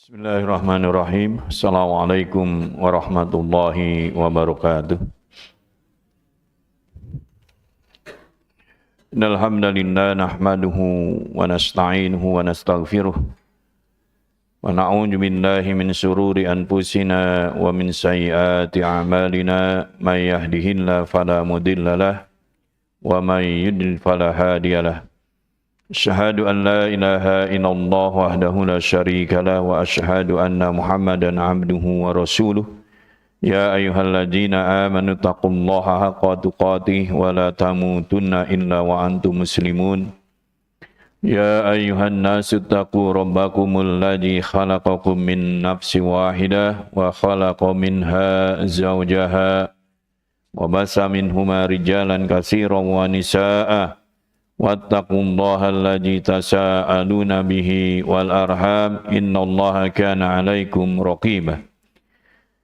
Bismillahirrahmanirrahim. Assalamualaikum warahmatullahi wabarakatuh. Innal hamdalillah nahmaduhu wa nasta'inuhu wa nastaghfiruh wa na'udzu billahi min shururi anfusina wa min sayyiati a'malina may yahdihillahu fala mudilla lahu wa may yudlil fala hadiyalah. Asyhadu an la ilaha illallah wahdahu la syarika lah wa asyhadu anna Muhammadan abduhu wa rasuluh. Ya ayyuhalladzina amanu taqullaha haqqa tuqatih wa la tamutunna illa wa antum muslimun. Ya ayyuhan nasu taqu rabbakumul ladzi khalaqakum min nafsin wahidah wa khalaqa minha zawjaha wa basa minhuma rijalan katsiran wa nisaa'a. Wattaqullaha alladzi tasaaluna bihi wal arham innallaha kana 'alaikum raqiba.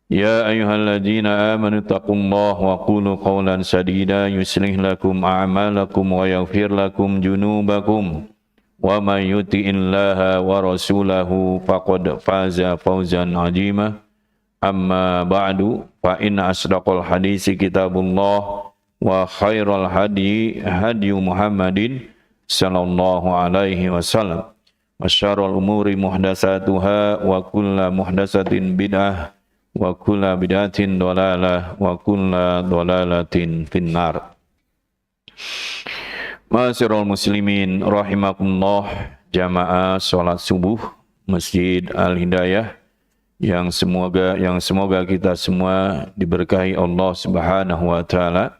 Ya ayyuhalladzina amanu taqullaha wa qulu qawlan sadida yuslih lakum a'malakum wa yaghfir lakum junubakum wa may yuti'illaha wa rasulahu faqad faza fawzan 'azima. Amma ba'du fa inna asdaqal hadisi kitabullah wa khairal hadi Muhammadin sallallahu alaihi wasallam wa syarrul umuri muhdatsatuha wa kullu muhdatsatin bid'ah wa kullu bid'atin dhalalah wa kullu dhalalatin finnar. Ma'asyiral muslimin rahimakumullah, jamaah salat subuh Masjid Al-Hidayah yang semoga kita semua diberkahi Allah Subhanahu wa taala,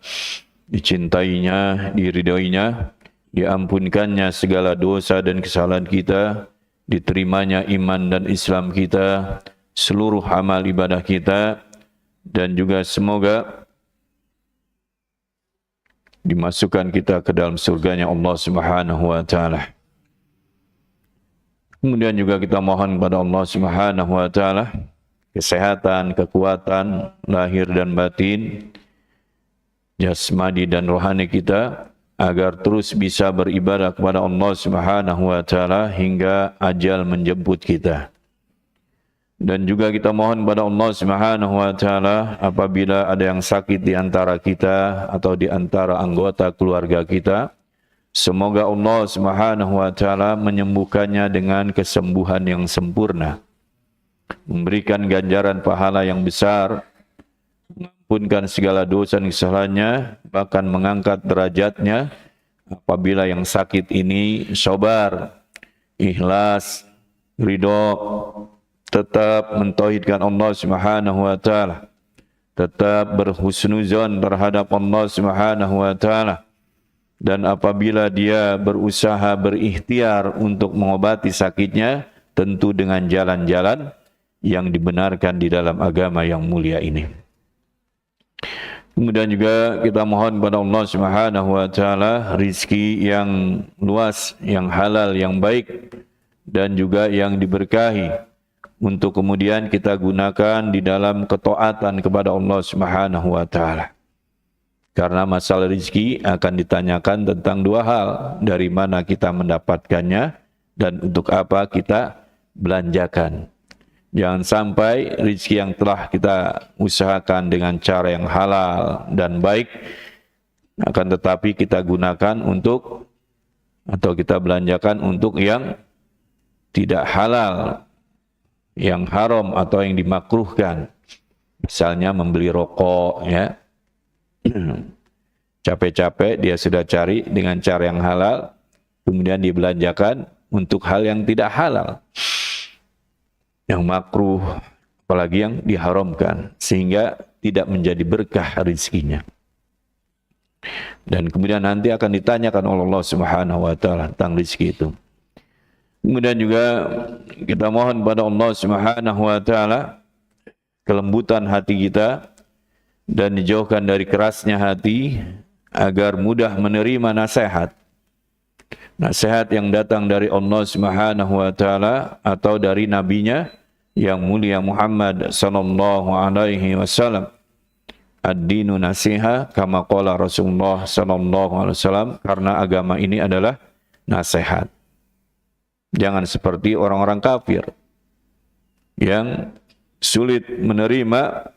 dicintainya, diridhoinya, diampunkannya segala dosa dan kesalahan kita, diterimanya iman dan Islam kita, seluruh amal ibadah kita, dan juga semoga dimasukkan kita ke dalam surganya Allah Subhanahu wa taala. Kemudian juga kita mohon kepada Allah Subhanahu wa taala kesehatan, kekuatan lahir dan batin, jasmani dan rohani kita, agar terus bisa beribadah kepada Allah Subhanahu wa taala hingga ajal menjemput kita. Dan juga kita mohon kepada Allah Subhanahu wa taala apabila ada yang sakit di antara kita atau di antara anggota keluarga kita, semoga Allah Subhanahu wa taala menyembuhkannya dengan kesembuhan yang sempurna, memberikan ganjaran pahala yang besar, mengampunkan segala dosa dan kesalahannya, bahkan mengangkat derajatnya apabila yang sakit ini sabar, ikhlas, ridho, tetap mentauhidkan Allah Subhanahu wa taala, tetap berhusnuzon terhadap Allah Subhanahu wa taala. Dan apabila dia berusaha berikhtiar untuk mengobati sakitnya, tentu dengan jalan-jalan yang dibenarkan di dalam agama yang mulia ini. Kemudian juga kita mohon kepada Allah Subhanahu wa taala rizki yang luas, yang halal, yang baik, dan juga yang diberkahi, untuk kemudian kita gunakan di dalam ketaatan kepada Allah Subhanahu wa taala. Karena masalah rezeki akan ditanyakan tentang dua hal, dari mana kita mendapatkannya dan untuk apa kita belanjakan. Jangan sampai rezeki yang telah kita usahakan dengan cara yang halal dan baik, akan tetapi kita gunakan untuk, atau kita belanjakan untuk yang tidak halal, yang haram atau yang dimakruhkan. Misalnya membeli rokok, ya. Capek-capek dia sudah cari dengan cara yang halal, kemudian dibelanjakan untuk hal yang tidak halal, yang makruh, apalagi yang diharamkan, sehingga tidak menjadi berkah rezekinya. Dan kemudian nanti akan ditanyakan oleh Allah Subhanahu wa taala tentang rezeki itu. Kemudian juga kita mohon kepada Allah Subhanahu wa taala kelembutan hati kita dan dijauhkan dari kerasnya hati, agar mudah menerima nasihat. Nasihat yang datang dari Allah Subhanahu wa taala atau dari nabinya yang mulia Muhammad sallallahu alaihi wasallam. Ad-dinu nasiha kama qala Rasulullah sallallahu alaihi wasallam, karena agama ini adalah nasihat. Jangan seperti orang-orang kafir yang sulit menerima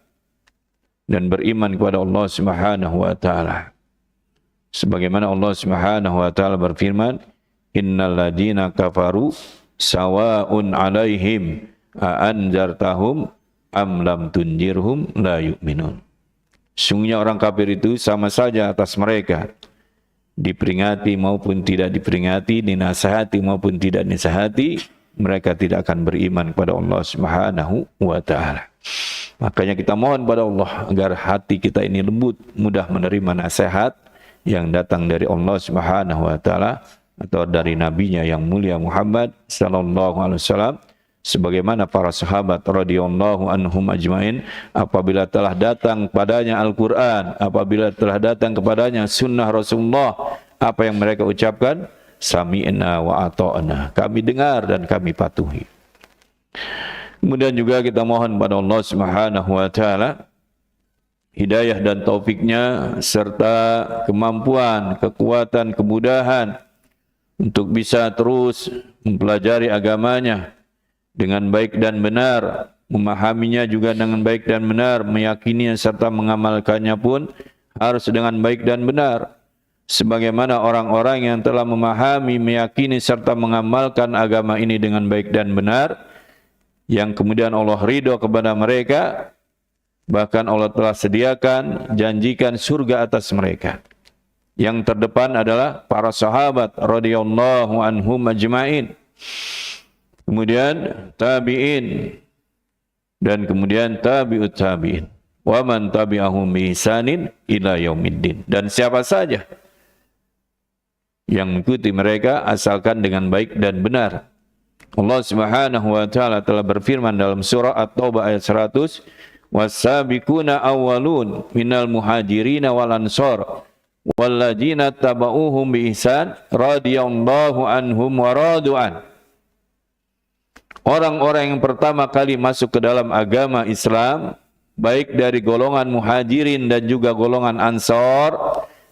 dan beriman kepada Allah Subhanahu wa taala. Sebagaimana Allah Subhanahu wa taala berfirman, "Innal ladzina kafaru sawa'un 'alaihim a anzartahum am lam tunjirhum la yu'minun." Sungguhnya orang kafir itu sama saja atas mereka, diperingati maupun tidak diperingati, dinasihati maupun tidak dinasihati, mereka tidak akan beriman kepada Allah Subhanahu wa taala. Makanya kita mohon pada Allah agar hati kita ini lembut, mudah menerima nasihat yang datang dari Allah Subhanahu wa taala atau dari nabinya yang mulia Muhammad sallallahu alaihi wasallam, sebagaimana para sahabat radhiyallahu anhum ajmain apabila telah datang padanya Al-Qur'an, apabila telah datang kepadanya sunnah Rasulullah, apa yang mereka ucapkan? Sami'na wa ata'na, kami dengar dan kami patuhi. Kemudian juga kita mohon pada Allah Subhanahu wa taala hidayah dan taufiknya serta kemampuan, kekuatan, kemudahan untuk bisa terus mempelajari agamanya dengan baik dan benar, memahaminya juga dengan baik dan benar, meyakininya serta mengamalkannya pun harus dengan baik dan benar. Sebagaimana orang-orang yang telah memahami, meyakini serta mengamalkan agama ini dengan baik dan benar, yang kemudian Allah ridho kepada mereka, bahkan Allah telah sediakan, janjikan surga atas mereka. Yang terdepan adalah para sahabat radhiyallahu anhum ajma'in. Kemudian tabi'in, dan kemudian tabi'ut tabi'in, wa man tabi'ahum bi ihsanin ila yaumiddin, dan siapa saja yang mengikuti mereka asalkan dengan baik dan benar. Allah Subhanahu wa taala telah berfirman dalam surah At-Taubah ayat 100, was-sabiquna awwalun minal muhajirin wal ansar walladzina tabauhum bi ihsan radhiyallahu anhum wa radu'an. Orang-orang yang pertama kali masuk ke dalam agama Islam, baik dari golongan muhajirin dan juga golongan ansar,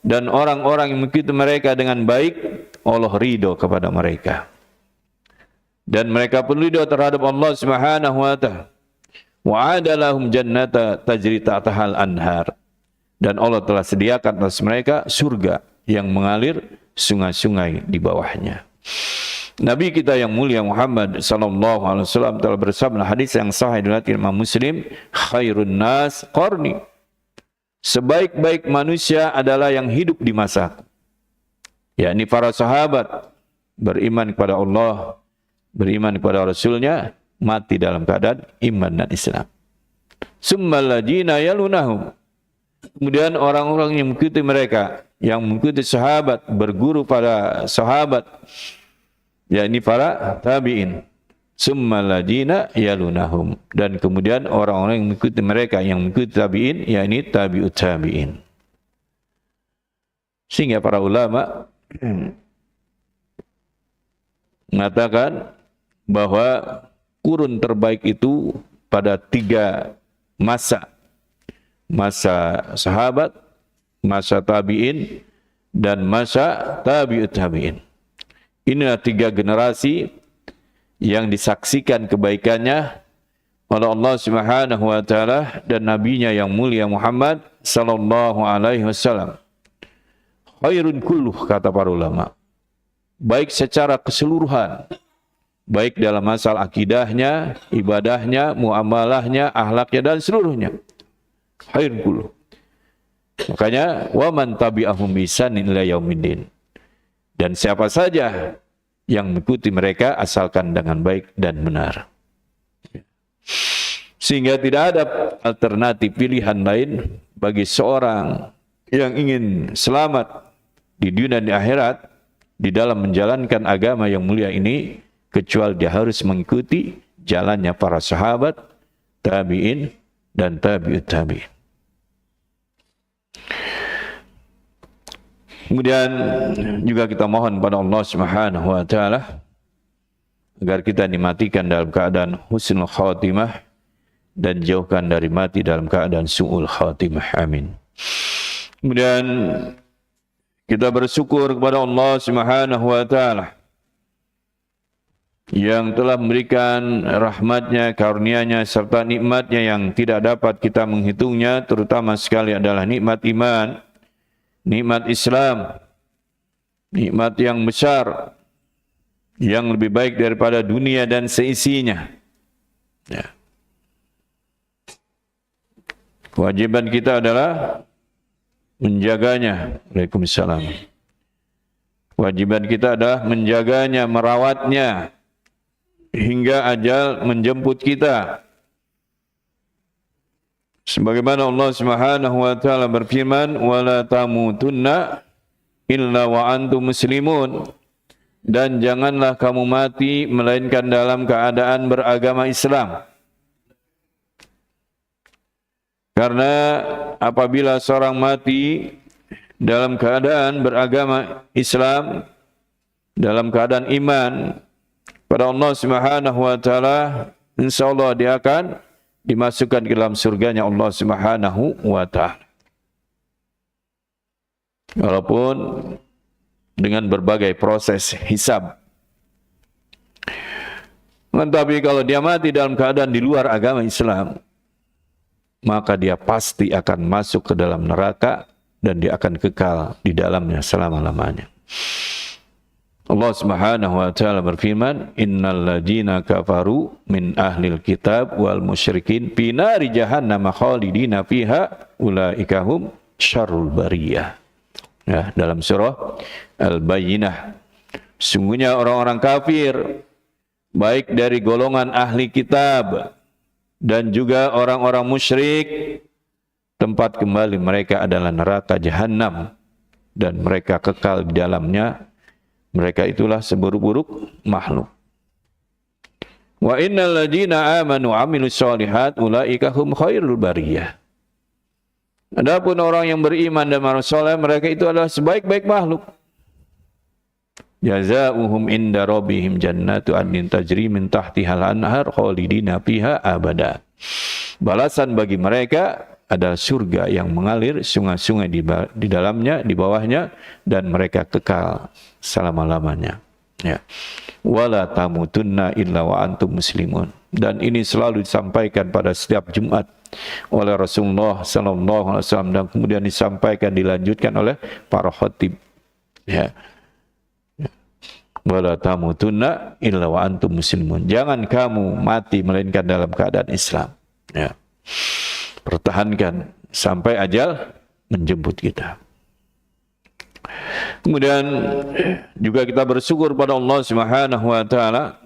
dan orang-orang yang mengikuti mereka dengan baik, Allah ridho kepada mereka. Dan mereka pun ridho terhadap Allah Subhanahu wa ta'ala. Wa'ada lahum jannata tajri ta'tahal anhar. Dan Allah telah sediakan atas mereka surga yang mengalir sungai-sungai di bawahnya. Nabi kita yang mulia Muhammad sallallahu alaihi wasallam telah bersabda, hadis yang sahih diriwayatkan Imam Muslim, khairun nas qarni. Sebaik-baik manusia adalah yang hidup di masaku. Yakni para sahabat beriman kepada Allah, beriman kepada Rasulnya, mati dalam keadaan iman dan Islam. Summal ladzina yalunahum. Kemudian orang-orang yang mengikuti mereka, yang mengikuti sahabat, berguru pada sahabat, yakni para tabi'in. Summal ladzina yalunahum, dan kemudian orang-orang yang mengikuti mereka, yang mengikuti tabi'in, yakni tabi'ut tabi'in. Sehingga para ulama mengatakan bahwa kurun terbaik itu pada 3 masa. Masa sahabat, masa tabi'in, dan masa tabi'ut tabi'in. Inilah 3 generasi yang disaksikan kebaikannya oleh Allah Subhanahu wa taala dan nabinya yang mulia Muhammad sallallahu alaihi wasallam. Khairun kulluh, kata para ulama. Baik secara keseluruhan, baik dalam masalah akidahnya, ibadahnya, muamalahnya, akhlaknya, dan seluruhnya. Khairun kulluh. Makanya wa man tabi'ahum bi ihsanin ila yaumiddin. Dan siapa saja yang mengikuti mereka asalkan dengan baik dan benar. Sehingga tidak ada alternatif pilihan lain bagi seorang yang ingin selamat di dunia dan di akhirat di dalam menjalankan agama yang mulia ini, kecuali dia harus mengikuti jalannya para sahabat, tabi'in, dan tabi'ut tabi'in. Kemudian juga kita mohon pada Allah Subhanahu wa taala agar kita dimatikan dalam keadaan husnul khatimah dan jauhkan dari mati dalam keadaan su'ul khatimah. Amin. Kemudian kita bersyukur kepada Allah Subhanahu wa taala yang telah memberikan rahmatnya, karunia-Nya serta nikmatnya yang tidak dapat kita menghitungnya, terutama sekali adalah nikmat iman, nikmat Islam, nikmat yang besar, yang lebih baik daripada dunia dan seisinya. Ya. Kewajiban kita adalah menjaganya. Waalaikumsalam. Kewajiban kita adalah menjaganya, merawatnya, hingga ajal menjemput kita. Sebagaimana Allah Subhanahu wa taala berfirman, "Wala tamutunna illa wa antum muslimun." Dan janganlah kamu mati melainkan dalam keadaan beragama Islam. Karena apabila seorang mati dalam keadaan beragama Islam, dalam keadaan iman pada Allah Subhanahu wa taala, insyaallah dia akan dimasukkan ke dalam surganya Allah Subhanahu wa taala. Walaupun dengan berbagai proses hisab. Tetapi kalau dia mati dalam keadaan di luar agama Islam, maka dia pasti akan masuk ke dalam neraka dan dia akan kekal di dalamnya selama-lamanya. Allah Subhanahu wa taala berfirman, "Innal ladzina kafaru min ahlil kitab wal musyrikin fi nari jahannam khalidina fiha ulaika hum syarrul bariyah." Ya, dalam surah Al-Bayyinah. Sungguhnya orang-orang kafir baik dari golongan ahli kitab dan juga orang-orang musyrik, tempat kembali mereka adalah neraka jahanam dan mereka kekal di dalamnya. Mereka itulah seburuk-buruk makhluk. Wa innal ladzina amanu wa amilus shalihat ulaika hum khairul bariyah. Adapun orang yang beriman dan beramal saleh, mereka itu adalah sebaik-baik makhluk. Jazaohum inda rabbihim jannatu adnin tajri min tahtihal anhar khalidina fiha abada. Balasan bagi mereka adalah surga yang mengalir sungai-sungai di dalamnya, di bawahnya, dan mereka kekal selama-lamanya. Ya. Wala tamutunna illa wa antum muslimun. Dan ini selalu disampaikan pada setiap Jumat oleh Rasulullah sallallahu alaihi wasallam dan kemudian disampaikan, dilanjutkan oleh para khatib. Ya. Wala tamutunna illa wa antum muslimun. Jangan kamu mati melainkan dalam keadaan Islam. Ya. Pertahankan sampai ajal menjemput kita. Kemudian juga kita bersyukur pada Allah Subhanahu wa taala,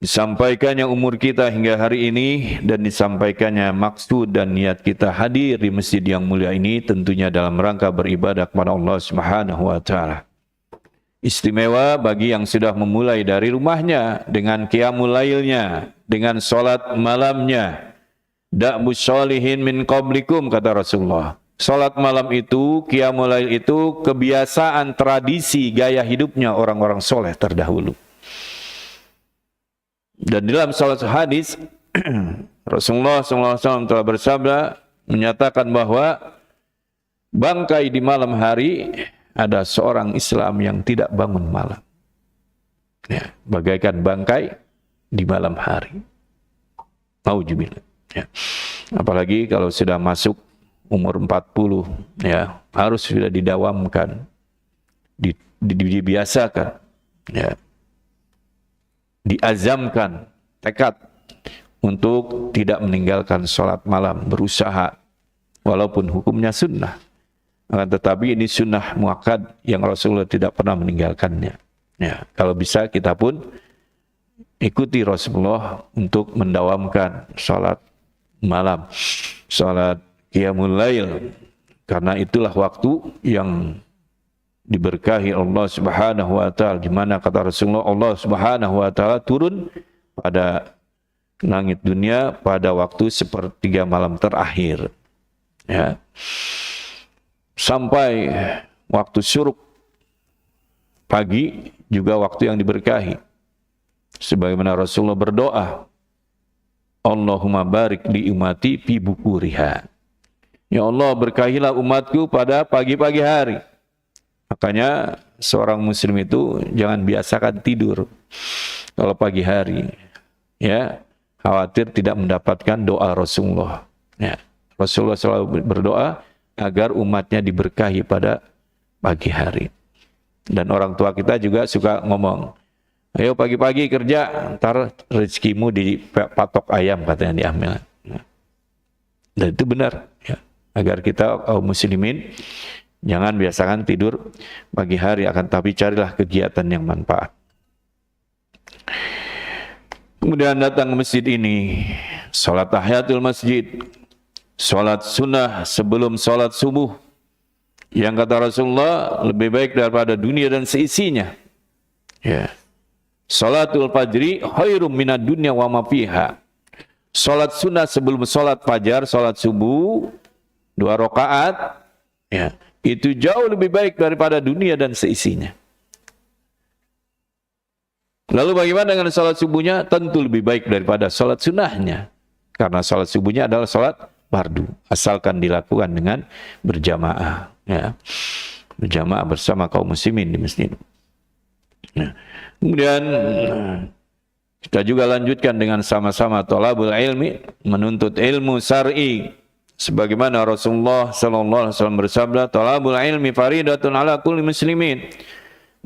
disampaikannya umur kita hingga hari ini dan disampaikannya maksud dan niat kita hadir di masjid yang mulia ini tentunya dalam rangka beribadah kepada Allah Subhanahu wa taala. Istimewa bagi yang sudah memulai dari rumahnya dengan qiyamul lailnya, dengan salat malamnya. Da'bus sholihin min qablikum, kata Rasulullah. Salat malam itu, qiyamul lail itu kebiasaan, tradisi, gaya hidupnya orang-orang soleh terdahulu. Dan dalam salah satu hadis Rasulullah SAW telah bersabda, menyatakan bahwa bangkai di malam hari ada seorang Islam yang tidak bangun malam. Ya, bagaikan bangkai di malam hari. Nauzubillah. Ya. Apalagi kalau sudah masuk umur 40, ya, harus sudah didawamkan, dibiasakan, ya, diazamkan tekad untuk tidak meninggalkan sholat malam, berusaha walaupun hukumnya sunnah. Tetapi ini sunnah muakkad yang Rasulullah tidak pernah meninggalkannya. Ya, kalau bisa kita pun ikuti Rasulullah untuk mendawamkan sholat malam, salat qiyamul lail, karena itulah waktu yang diberkahi Allah Subhanahu wa taala, di mana kata Rasulullah, Allah Subhanahu wa taala turun pada langit dunia pada waktu sepertiga malam terakhir, ya, sampai waktu syuruk pagi juga waktu yang diberkahi. Sebagaimana Rasulullah berdoa, Allahumma barik li umati fi bukuriha. Ya Allah, berkahilah umatku pada pagi-pagi hari. Makanya seorang muslim itu jangan biasakan tidur kalau pagi hari, ya, khawatir tidak mendapatkan doa Rasulullah. Ya, Rasulullah selalu berdoa agar umatnya diberkahi pada pagi hari. Dan orang tua kita juga suka ngomong, ayo pagi-pagi kerja, ntar rezekimu dipatok ayam, katanya diambil. Dan itu benar, ya. Agar kita kaum muslimin jangan biasakan tidur pagi hari, akan tapi carilah kegiatan yang manfaat. Kemudian datang ke masjid ini, salat tahiyatul masjid, salat sunnah sebelum salat subuh, yang kata Rasulullah lebih baik daripada dunia dan seisinya. Ya. Salatul fajri khairum minad dunya wa ma fiha. Salat sunnah sebelum salat fajar, salat subuh 2 rakaat, ya, itu jauh lebih baik daripada dunia dan seisinya. Lalu bagaimana dengan salat subuhnya? Tentu lebih baik daripada salat sunnahnya. Karena salat subuhnya adalah salat fardu, asalkan dilakukan dengan berjamaah, ya. Berjamaah bersama kaum muslimin di masjid. Nah, kemudian kita juga lanjutkan dengan sama-sama thalabul ilmi, menuntut ilmu syar'i. Sebagaimana Rasulullah sallallahu alaihi wasallam bersabda, thalabul ilmi faridatun ala kulli muslimin.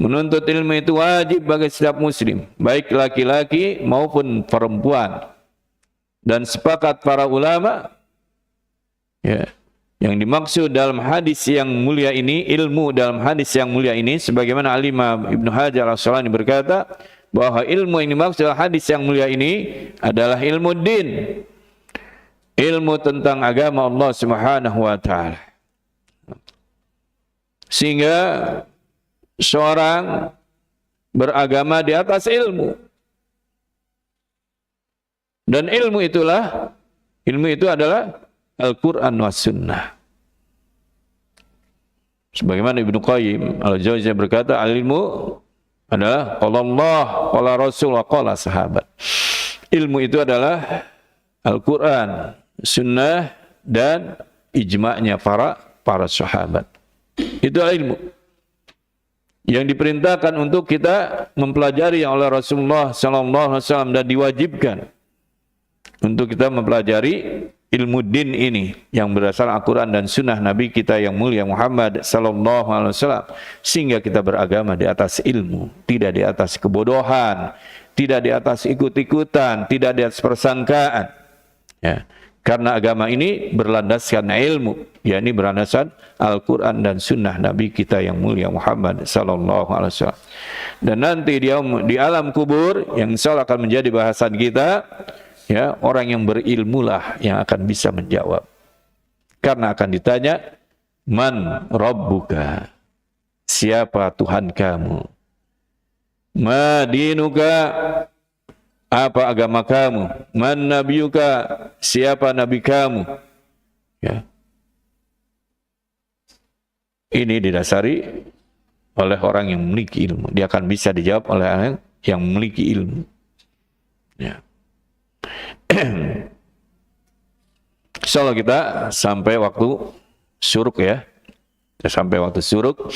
Menuntut ilmu itu wajib bagi setiap muslim, baik laki-laki maupun perempuan. Dan sepakat para ulama, ya, yang dimaksud dalam hadis yang mulia ini, ilmu dalam hadis yang mulia ini, sebagaimana Al-Imam Ibnu Hajar Al-Asqalani berkata, bahwa ilmu yang dimaksud dalam hadis yang mulia ini adalah ilmu din, ilmu tentang agama Allah Subhanahu wa taala. Sehingga seorang beragama di atas ilmu. Dan ilmu itu adalah Al-Quran wa Sunnah. Sebagaimana Ibnu Qayyim Al-Jauziyah berkata, al-ilmu adalah qala Allah, qala Rasul, wa qala sahabat. Ilmu itu adalah Al-Quran, Sunnah, dan ijma'nya para sahabat. Itu ilmu yang diperintahkan untuk kita mempelajari oleh Rasulullah sallallahu alaihi wasallam, dan diwajibkan untuk kita mempelajari ilmu din ini yang berdasar Al-Quran dan Sunnah Nabi kita yang mulia Muhammad sallallahu alaihi wasallam, sehingga kita beragama di atas ilmu, tidak di atas kebodohan, tidak di atas ikut-ikutan, tidak di atas persangkaan, ya. Karena agama ini berlandaskan ilmu, yakni berlandaskan Al-Quran dan Sunnah Nabi kita yang mulia Muhammad sallallahu alaihi wasallam. Dan nanti di alam kubur yang insyaallah akan menjadi bahasan kita, ya, orang yang berilmulah yang akan bisa menjawab. Karena akan ditanya, man rabbuka, siapa Tuhan kamu? Ma dinuka, apa agama kamu? Man nabiyuka, siapa nabi kamu? Ya. Ini didasari oleh orang yang memiliki ilmu. Dia akan bisa dijawab oleh orang yang memiliki ilmu. Ya. Insyaallah kita sampai waktu syuruk, ya. Kita sampai waktu syuruk.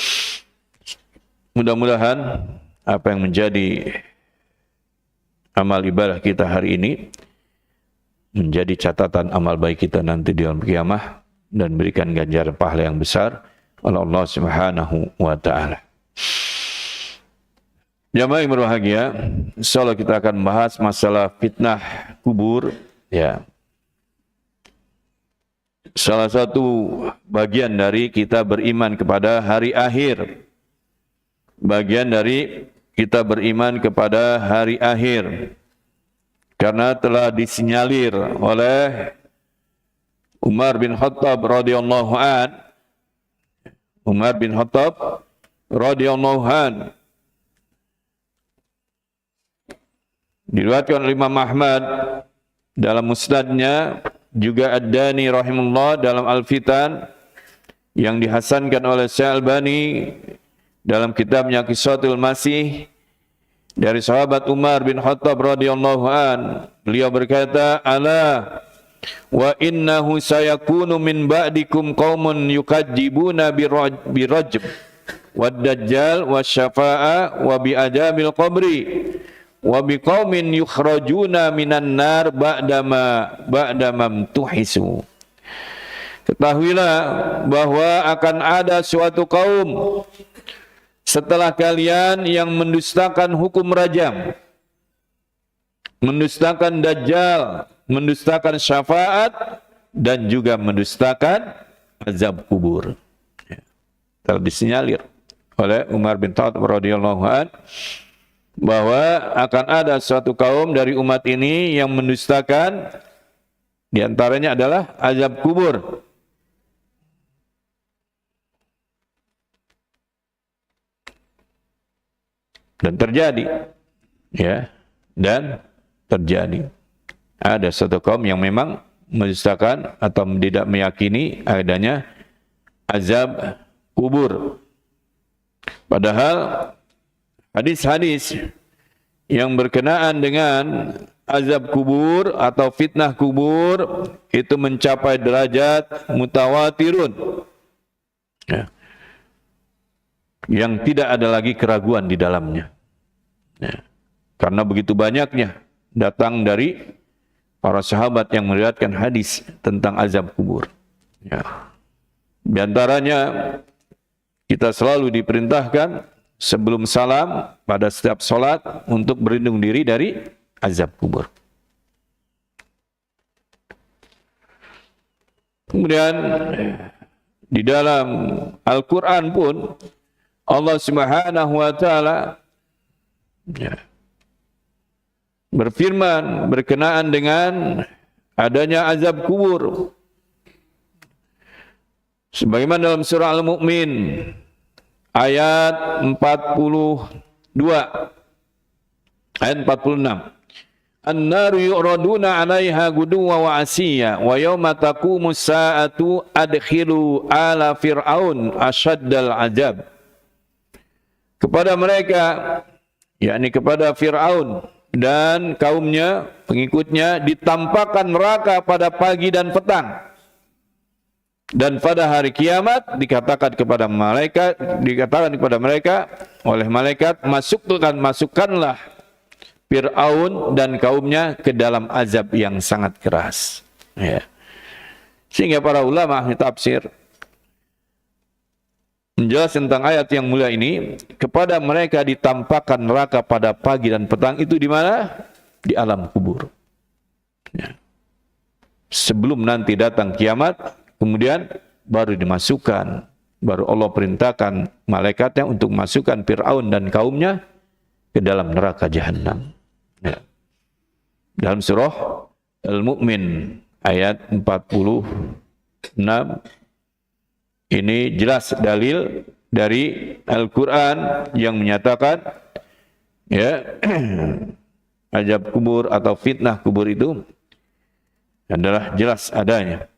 Mudah-mudahan apa yang menjadi amal ibadah kita hari ini menjadi catatan amal baik kita nanti di yaumul qiyamah, dan berikan ganjaran pahala yang besar oleh Allah Subhanahu wa taala. Jamaah yang berbahagia, insyaallah kita akan membahas masalah fitnah kubur, ya. Salah satu bagian dari kita beriman kepada hari akhir. Bagian dari kita beriman kepada hari akhir. Karena telah disinyalir oleh Umar bin Khattab radhiyallahu an. Umar bin Khattab radhiyallahu an, diriwayatkan oleh Imam Ahmad dalam musnadnya, juga Ad-Dani rahimahullah dalam Al-Fitan, yang dihasankan oleh Syekh Albani dalam kitabnya Qisatul Masih, dari sahabat Umar bin Khattab radhiyallahu an. Beliau berkata, ala wa innahu sayakunu min ba'dikum qaumun yukadzibuna birajm wad dajjal wasyafa'a wa bi adabil qabri wa bi qaumin yukhrajuna minan nar ba'dama tuhisu. Ketahuilah bahwa akan ada suatu kaum setelah kalian yang mendustakan hukum rajam, mendustakan dajjal, mendustakan syafaat, dan juga mendustakan azab kubur. Telah disinyalir oleh Umar bin Khattab radhiyallahu an bahwa akan ada suatu kaum dari umat ini yang mendustakan, diantaranya adalah azab kubur. Dan terjadi, ya, dan terjadi. Ada satu kaum yang memang mendustakan atau tidak meyakini adanya azab kubur. Padahal hadis-hadis yang berkenaan dengan azab kubur atau fitnah kubur itu mencapai derajat mutawatirun, ya, yang tidak ada lagi keraguan di dalamnya, ya. Karena begitu banyaknya datang dari para sahabat yang meriwayatkan hadis tentang azab kubur, ya. Di antaranya kita selalu diperintahkan sebelum salam pada setiap sholat untuk berlindung diri dari azab kubur. Kemudian di dalam Al-Quran pun Allah Subhanahu wa Ta'ala, ya, berfirman berkenaan dengan adanya azab kubur. Sebagaimana dalam surah Al-Mu'min ayat 42, ayat 46. An-naru yu'raduna 'alaiha guduwa wa 'asiyya wa yawma taqumus sa'atu adkhilu ala fir'aun asyaddal 'adzab. Kepada mereka, yakni kepada Fir'aun dan kaumnya, pengikutnya, ditampakkan neraka pada pagi dan petang. Dan pada hari kiamat dikatakan kepada mereka oleh malaikat, masukkanlah Fir'aun dan kaumnya ke dalam azab yang sangat keras. Ya. Sehingga para ulama ahli tafsir menjelaskan tentang ayat yang mulia ini, kepada mereka ditampakkan neraka pada pagi dan petang itu di mana? Di alam kubur. Ya. Sebelum nanti datang kiamat, kemudian baru dimasukkan, baru Allah perintahkan malaikatnya untuk masukkan Fir'aun dan kaumnya ke dalam neraka jahanam. Ya. Dalam surah Al-Mu'min ayat 46, ini jelas dalil dari Al-Quran yang menyatakan, ya, azab kubur atau fitnah kubur itu adalah jelas adanya.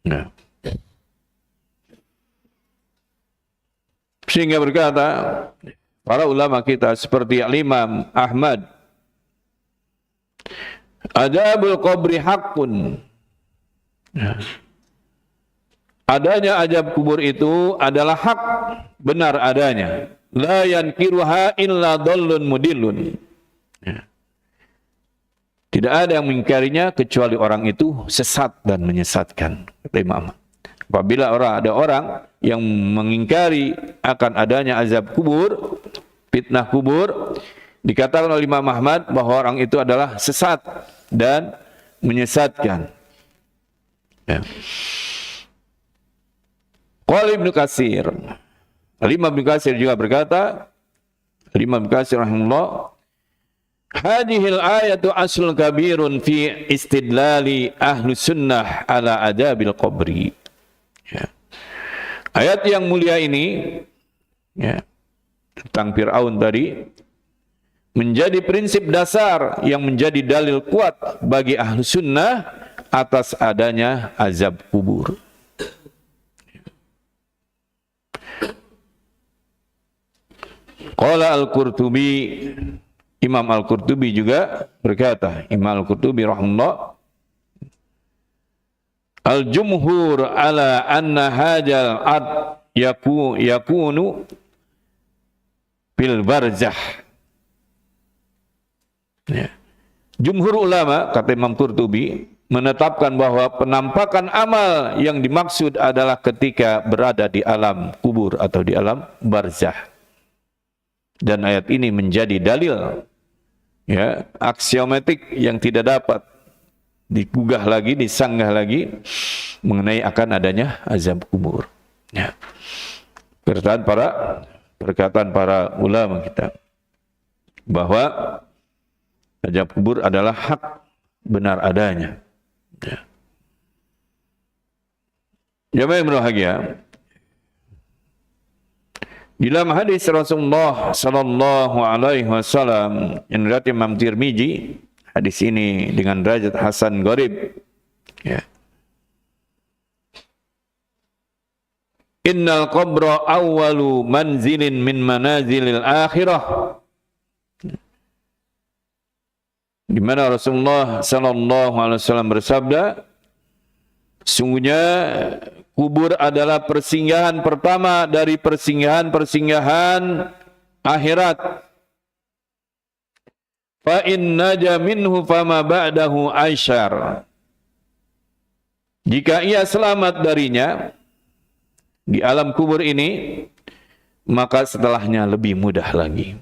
Nah. Sehingga berkata para ulama kita seperti Imam Ahmad, azabul qabri haqqun. Ya. Adanya azab kubur itu adalah hak, benar adanya. La yankiruha illa dhallun mudillun. Ya. Tidak ada yang mengingkarinya kecuali orang itu sesat dan menyesatkan, kata Imam. Apabila ada orang yang mengingkari akan adanya azab kubur, fitnah kubur, dikatakan oleh Imam Ahmad bahwa orang itu adalah sesat dan menyesatkan. Ya. Qala Ibnu Katsir, Imam Ibnu Katsir juga berkata, Imam Ibnu Katsir rahimahullah, hadhil ayatu aslun kabirun fi istidlali ahlu sunnah ala adabil qabri. Ya. Ayat yang mulia ini, ya, tentang Fir'aun tadi menjadi prinsip dasar yang menjadi dalil kuat bagi ahlu sunnah atas adanya azab kubur. Qala Al-Qurtubi, Imam Al-Qurtubi juga berkata, Imam Al-Qurtubi rahimahullah, al-jumhur ala anna hajal ad yakunu fil barzah. Ya. Jumhur ulama, kata Imam Qurtubi, menetapkan bahwa penampakan amal yang dimaksud adalah ketika berada di alam kubur atau di alam barzah. Dan ayat ini menjadi dalil ya, aksiomatik yang tidak dapat digugah lagi, disanggah lagi mengenai akan adanya azab kubur. Ya. Perkataan para ulama kita bahwa azab kubur adalah hak benar adanya. Ya. Jamaah yang berbahagia, dalam hadis Rasulullah sallallahu alaihi wasallam yang riwayat Imam Tirmizi, hadis ini dengan derajat hasan gharib. Ya. Innal qabra awwalu manzilin min manazilil akhirah. Di mana Rasulullah sallallahu alaihi wasallam bersabda, sungguhnya kubur adalah persinggahan pertama dari persinggahan-persinggahan akhirat. Fa in naja minhu fama ba'dahu aisyar. Jika ia selamat darinya di alam kubur ini, maka setelahnya lebih mudah lagi.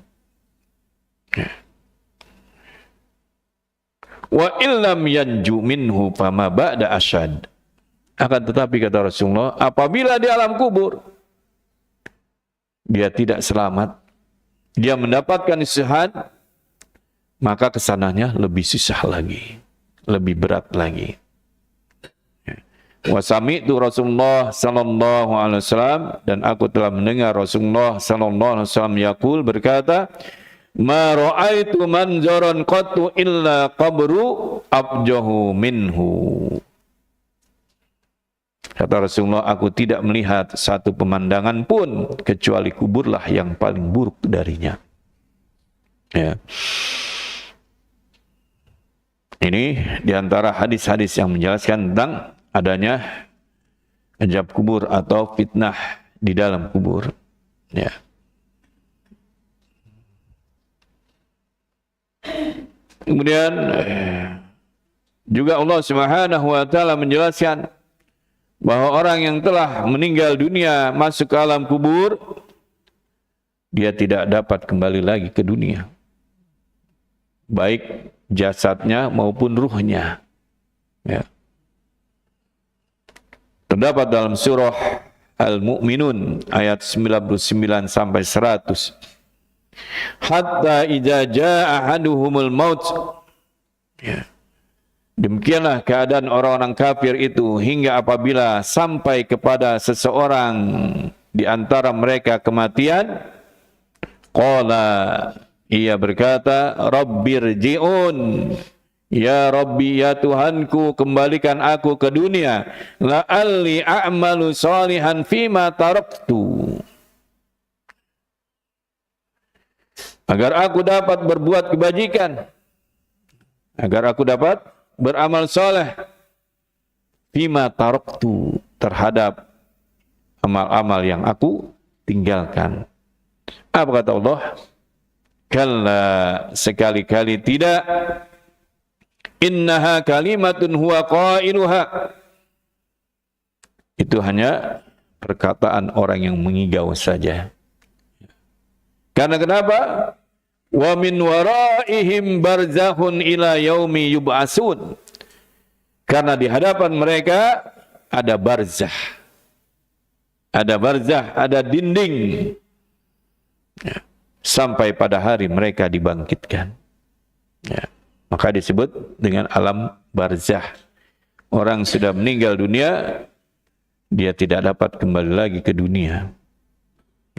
Wa illam yanju minhu fama ba'da asyad. Akan tetapi kata Rasulullah, apabila di alam kubur dia tidak selamat, dia mendapatkan istirahat, maka kesananya lebih susah lagi, lebih berat lagi. Wa sami'tu Rasulullah sallallahu alaihi wasallam, dan aku telah mendengar Rasulullah sallallahu alaihi wasallam yaqul, berkata, ma ra'aitu manzaran qattu illa qabru abjahu minhu. Kata Rasulullah, aku tidak melihat satu pemandangan pun kecuali kuburlah yang paling buruk darinya. Ya. Ini diantara hadis-hadis yang menjelaskan tentang adanya azab kubur atau fitnah di dalam kubur. Ya. Kemudian juga Allah Subhanahu wa taala menjelaskan bahwa orang yang telah meninggal dunia masuk ke alam kubur, dia tidak dapat kembali lagi ke dunia, baik jasadnya maupun ruhnya. Ya. Terdapat dalam surah Al-Mu'minun ayat 99 sampai 100. Hatta idza jaa ahaduhumul maut. Ya. Demikianlah keadaan orang-orang kafir itu hingga apabila sampai kepada seseorang di antara mereka kematian, qala, ia berkata, Rabbirji'un, ya Rabbi, ya Tuhanku, kembalikan aku ke dunia, la'alli a'malu salihan fima taraktu, agar aku dapat berbuat kebajikan, agar aku dapat beramal soleh, fima taraktu, terhadap amal-amal yang aku tinggalkan. Apa kata Allah? Kalla, sekali-kali tidak. Innaha kalimatun huwa qailuha. Itu hanya perkataan orang yang mengigau saja. Karena kenapa? Wa min waraihim barzakhun ila yaumi yub'atsun. Karena di hadapan mereka ada barzah. Ada barzah, ada dinding. Ya. Sampai pada hari mereka dibangkitkan. Ya. Maka disebut dengan alam barzah. Orang sudah meninggal dunia, dia tidak dapat kembali lagi ke dunia.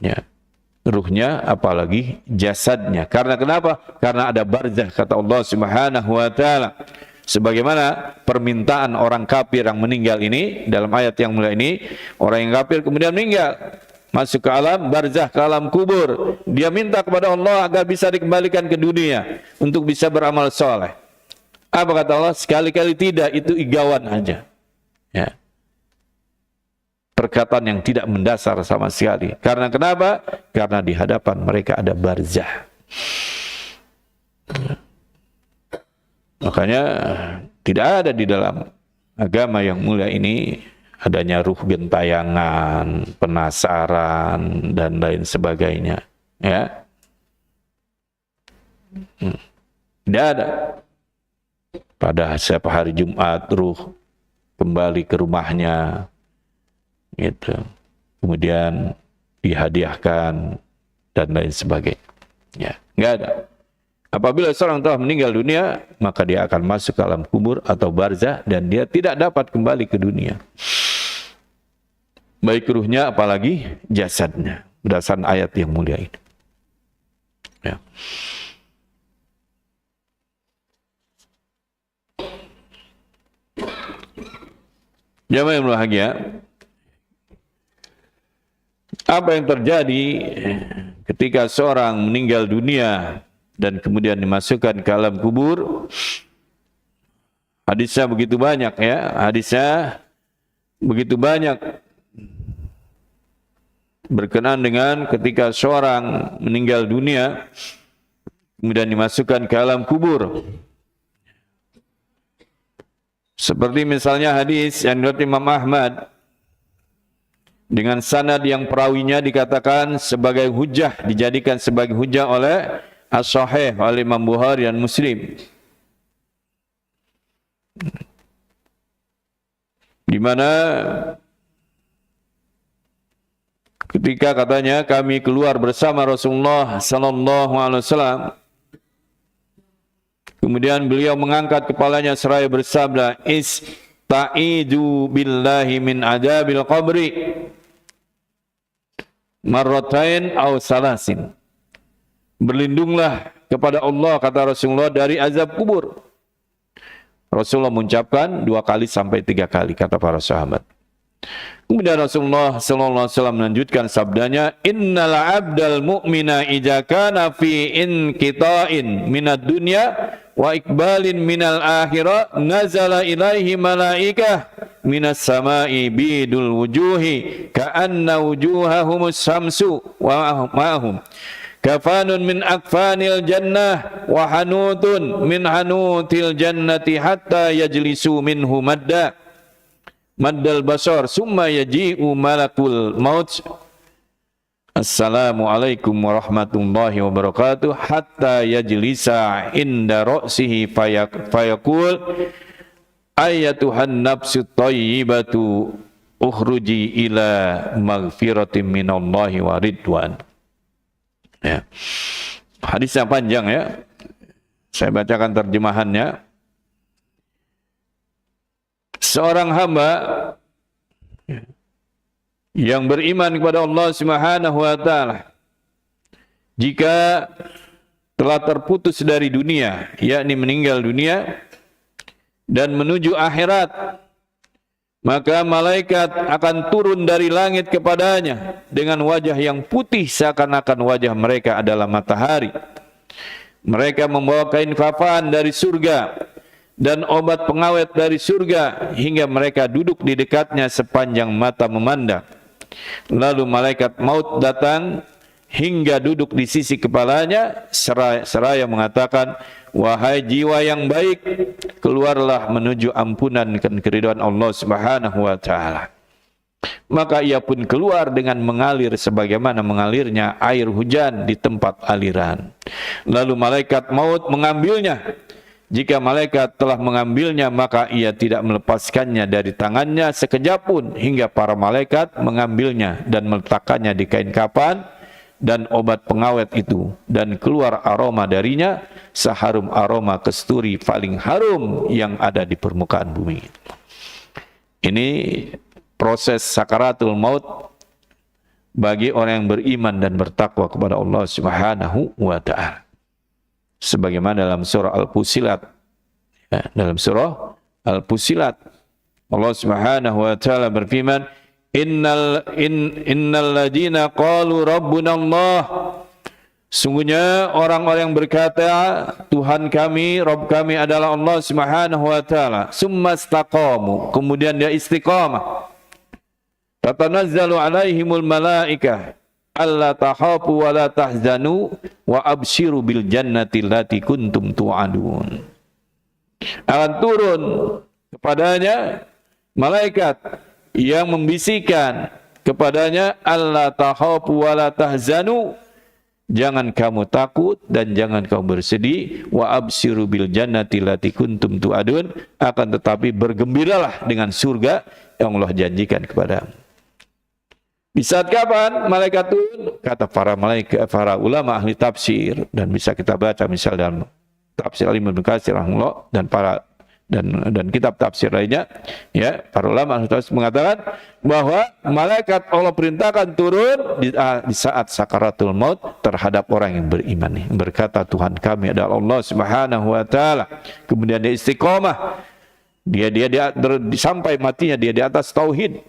Ya. Ruhnya apalagi jasadnya. Karena kenapa? Karena ada barzah, kata Allah Subhanahu wa taala. Sebagaimana permintaan orang kafir yang meninggal ini dalam ayat yang mulia ini, orang yang kafir kemudian meninggal, masuk ke alam barzah, ke alam kubur. Dia minta kepada Allah agar bisa dikembalikan ke dunia untuk bisa beramal soleh. Apa kata Allah? Sekali-kali tidak, itu igauan aja. Ya. perkataan yang tidak mendasar sama sekali. Karena kenapa? Karena di hadapan mereka ada barzah. Makanya tidak ada di dalam agama yang mulia ini adanya ruh gentayangan, penasaran, dan lain sebagainya. Ya, tidak ada. Pada setiap hari Jumat ruh kembali ke rumahnya, gitu. Kemudian dihadiahkan dan lain sebagainya. Ya, nggak ada. Apabila seorang telah meninggal dunia, maka dia akan masuk ke alam kubur atau barzah dan dia tidak dapat kembali ke dunia. Baik ruhnya apalagi jasadnya. Berdasarkan ayat yang mulia ini. Ya. Jamaah yang berbahagia, apa yang terjadi ketika seorang meninggal dunia dan kemudian dimasukkan ke alam kubur? Hadisnya begitu banyak ya, hadisnya begitu banyak berkenaan dengan ketika seorang meninggal dunia kemudian dimasukkan ke alam kubur. Seperti misalnya hadis yang diriwayatkan Imam Ahmad dengan sanad yang perawinya dikatakan sebagai hujjah, dijadikan sebagai hujjah oleh As-Sahih oleh Imam Bukhari dan Muslim, di mana ketika katanya kami keluar bersama Rasulullah sallallahu alaihi wasallam, kemudian beliau mengangkat kepalanya seraya bersabda, "Ista'idu billahi min adabil qabri marratain aw salasin." Berlindunglah kepada Allah, kata Rasulullah, dari azab kubur. Rasulullah mengucapkan 2 kali sampai 3 kali, kata para sahabat. Kemudian Rasulullah sallallahu alaihi wasallam melanjutkan sabdanya, "Innal 'abdal mu'mina idza kana fi inqita'in minad dunya wa iqbalin minal akhirah nazala ilaihi malaikah minas sama'i bidul wujuhi ka'anna wujuhahumus samsu wa ma'hum kafanun min akfanil jannah wa hanutun min hanutil jannati hatta yajlisu minhu maddal basar summa yaji'u malakul maut Assalamualaikum warahmatullahi wabarakatuh hatta yajlisa inda ra'sihi fayaqul ayatuhan nafsu thayyibatu ukhruji ila maghfiratin minallahi wa ridwan. Ya. Hadisnya panjang ya. Saya bacakan terjemahannya. Seorang hamba yang beriman kepada Allah Subhanahu wa taala, jika telah terputus dari dunia, yakni meninggal dunia dan menuju akhirat, maka malaikat akan turun dari langit kepadanya dengan wajah yang putih seakan-akan wajah mereka adalah matahari. Mereka membawa kain kafan dari surga dan obat pengawet dari surga hingga mereka duduk di dekatnya sepanjang mata memandang. Lalu malaikat maut datang hingga duduk di sisi kepalanya seraya mengatakan, "Wahai jiwa yang baik, keluarlah menuju ampunan dan keridhaan Allah Subhanahu wa taala." Maka ia pun keluar dengan mengalir sebagaimana mengalirnya air hujan di tempat aliran. Lalu malaikat maut mengambilnya. Jika malaikat telah mengambilnya, maka ia tidak melepaskannya dari tangannya sekejap pun hingga para malaikat mengambilnya dan meletakkannya di kain kafan dan obat pengawet itu, dan keluar aroma darinya seharum aroma kasturi paling harum yang ada di permukaan bumi. Ini proses sakaratul maut bagi orang yang beriman dan bertakwa kepada Allah Subhanahu wa taala. Sebagaimana dalam surah Al-Fusilat, ya, dalam surah Al-Fusilat Allah Subhanahu wa taala berfirman, innal ladina qalu rabbuna Allah, sungguhnya orang-orang yang berkata Tuhan kami, Rabb kami adalah Allah Subhanahu wa taala, summa istaqamu, kemudian dia istiqamah, tatanazzalu alaihimul malaikah alla tahafu wa la tahzanu wa abshiru bil jannati allati kuntum tu'adun. Akan turun kepadanya malaikat yang membisikkan kepadanya, alla tahafu wa la tahzanu, jangan kamu takut dan jangan kamu bersedih, wa abshiru bil jannati allati kuntum tu'adun, akan tetapi bergembiralah dengan surga yang Allah janjikan kepadamu. Di saat kapan malaikat turun? Kata para ulama ahli tafsir, dan bisa kita baca misal dalam tafsir Ibnu Katsir rahimahullah dan kitab tafsir lainnya, ya, para ulama ahli tafsir mengatakan bahwa malaikat Allah perintahkan turun di saat sakaratul maut terhadap orang yang beriman, yang berkata Tuhan kami adalah Allah Subhanahu wa taala. Kemudian dia istiqomah. Dia sampai matinya dia di atas tauhid.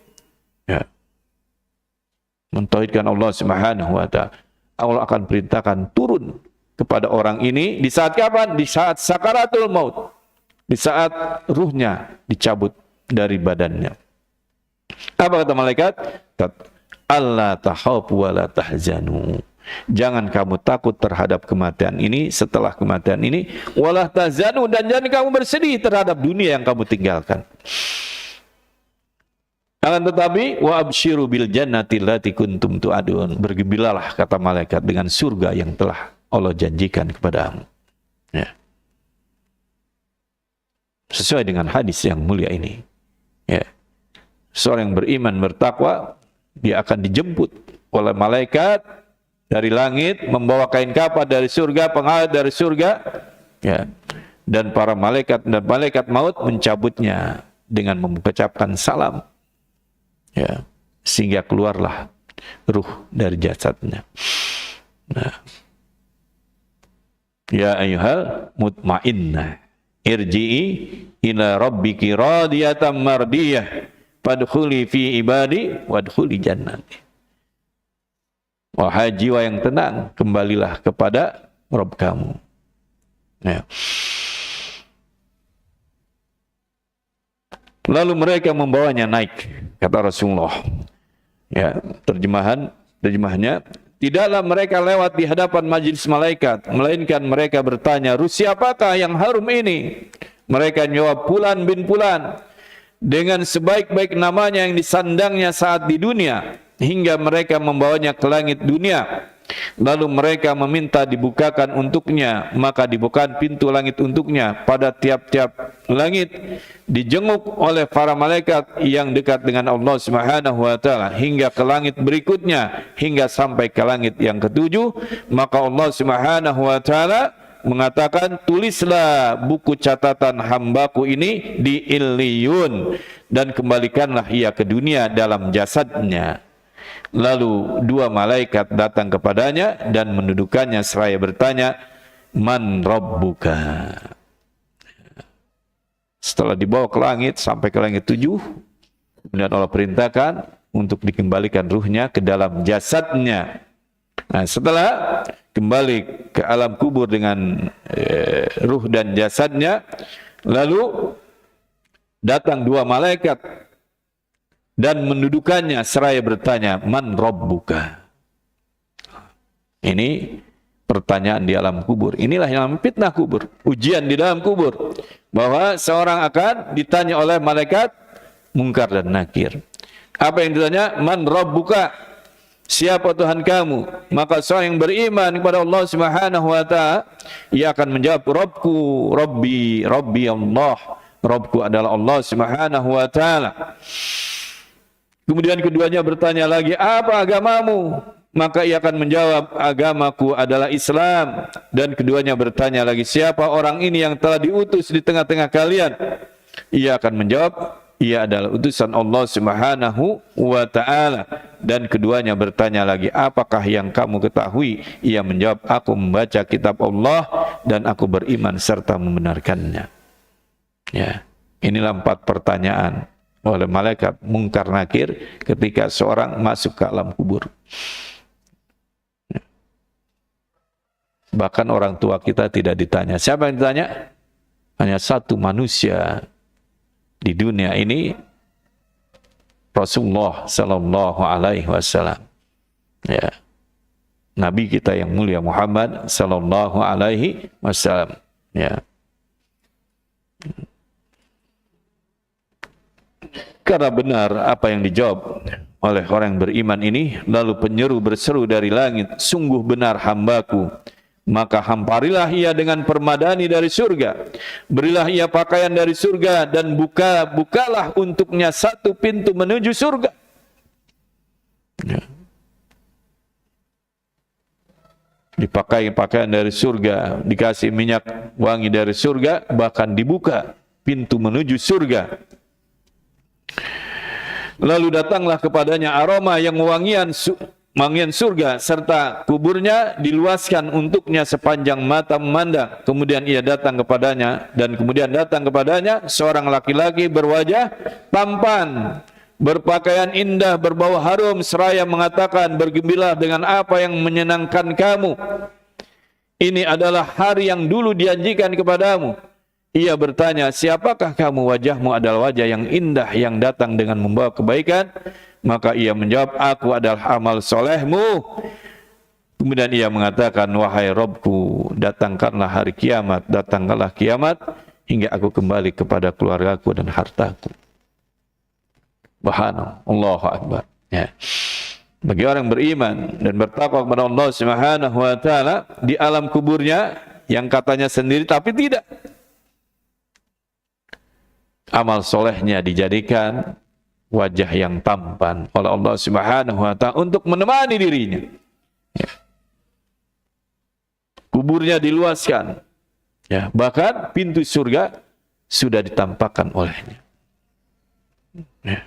Ya. Mentauhidkan Allah Subhanahu wa taala. Allah akan perintahkan turun kepada orang ini di saat kapan? Di saat sakaratul maut. Di saat ruhnya dicabut dari badannya. Apa kata malaikat? Allah tahafu wa la tahzanu. Jangan kamu takut terhadap kematian ini, setelah kematian ini, wala tahzanu, dan jangan kamu bersedih terhadap dunia yang kamu tinggalkan. Akan tetapi wa absyiru bil jannati allati kuntum tu'adun, bergembiralah kata malaikat dengan surga yang telah Allah janjikan kepadamu. Ya. Sesuai dengan hadis yang mulia ini. Ya. Seorang yang beriman bertakwa, dia akan dijemput oleh malaikat dari langit, membawa kain kafan dari surga, pengawet dari surga, ya. Dan para malaikat dan malaikat maut mencabutnya dengan mengucapkan salam. Ya, sehingga keluarlah ruh dari jasadnya. Nah. Ya ayyuhal mutmainnah, irji'i ila rabbiki radiyatan mardiyah, fadkhuli fi ibadi wadkhuli jannati. Wahai jiwa yang tenang, kembalilah kepada Rabb kamu. Ya. Lalu mereka membawanya naik, kata Rasulullah. Ya, terjemahannya, tidaklah mereka lewat di hadapan majelis malaikat, melainkan mereka bertanya, ruh siapakah yang harum ini? Mereka jawab, Fulan bin Fulan, dengan sebaik-baik namanya yang disandangnya saat di dunia, hingga mereka membawanya ke langit dunia. Lalu mereka meminta dibukakan untuknya, maka dibukakan pintu langit untuknya. Pada tiap-tiap langit dijenguk oleh para malaikat yang dekat dengan Allah Subhanahu wa taala hingga ke langit berikutnya, hingga sampai ke langit yang ketujuh. Maka Allah Subhanahu wa taala mengatakan, tulislah buku catatan hambaku ini di Illiyun dan kembalikanlah ia ke dunia dalam jasadnya. Lalu dua malaikat datang kepadanya dan mendudukannya seraya bertanya, Man Rabbuka? Setelah dibawa ke langit sampai ke langit 7, kemudian Allah perintahkan untuk dikembalikan ruhnya ke dalam jasadnya. Nah, setelah kembali ke alam kubur dengan ruh dan jasadnya, lalu datang dua malaikat dan mendudukannya seraya bertanya, Man Rabbuka? Ini pertanyaan di alam kubur. Inilah yang fitnah kubur, ujian di dalam kubur, bahwa seorang akan ditanya oleh malaikat Munkar dan Nakir. Apa yang ditanya? Man Rabbuka? Siapa Tuhan kamu? Maka seorang yang beriman kepada Allah Subhanahu wa taala, ia akan menjawab, Rabbku, Rabbi Allah. Rabbku adalah Allah Subhanahu wa taala. Kemudian keduanya bertanya lagi, apa agamamu? Maka ia akan menjawab, agamaku adalah Islam. Dan keduanya bertanya lagi, siapa orang ini yang telah diutus di tengah-tengah kalian? Ia akan menjawab, ia adalah utusan Allah Subhanahu wa ta'ala. Dan keduanya bertanya lagi, apakah yang kamu ketahui? Ia menjawab, aku membaca kitab Allah dan aku beriman serta membenarkannya. Ya, inilah 4 pertanyaan oleh malaikat Munkar Nakir ketika seorang masuk ke alam kubur. Bahkan orang tua kita tidak ditanya. Siapa yang ditanya? Hanya satu manusia di dunia ini Rasulullah sallallahu alaihi wasallam. Ya. Nabi kita yang mulia Muhammad sallallahu alaihi wasallam. Ya. Karena benar apa yang dijawab oleh orang yang beriman ini, lalu penyeru berseru dari langit, sungguh benar hambaku, maka hamparilah ia dengan permadani dari surga, berilah ia pakaian dari surga, dan bukalah untuknya satu pintu menuju surga. Ya. Dipakai pakaian dari surga, dikasih minyak wangi dari surga, bahkan dibuka pintu menuju surga. Lalu datanglah kepadanya aroma yang wangian surga, serta kuburnya diluaskan untuknya sepanjang mata memandang. Kemudian ia datang kepadanya, dan kemudian datang kepadanya seorang laki-laki berwajah tampan, berpakaian indah, berbau harum, seraya mengatakan, bergembiralah dengan apa yang menyenangkan kamu. Ini adalah hari yang dulu dijanjikan kepadamu. Ia bertanya, siapakah kamu? Wajahmu adalah wajah yang indah yang datang dengan membawa kebaikan. Maka ia menjawab, aku adalah amal solehmu. Kemudian ia mengatakan, wahai Robku, datangkanlah hari kiamat, datangkanlah kiamat, hingga aku kembali kepada keluargaku dan hartaku. Subhanallah, Allahu Akbar. Ya. Bagi orang beriman dan bertakwa kepada Allah Subhanahu wa taala di alam kuburnya yang katanya sendiri tapi tidak. Amal solehnya dijadikan wajah yang tampan oleh Allah Subhanahu wa taala untuk menemani dirinya. Ya. Kuburnya diluaskan. Ya, bahkan pintu surga sudah ditampakkan olehnya. Ya.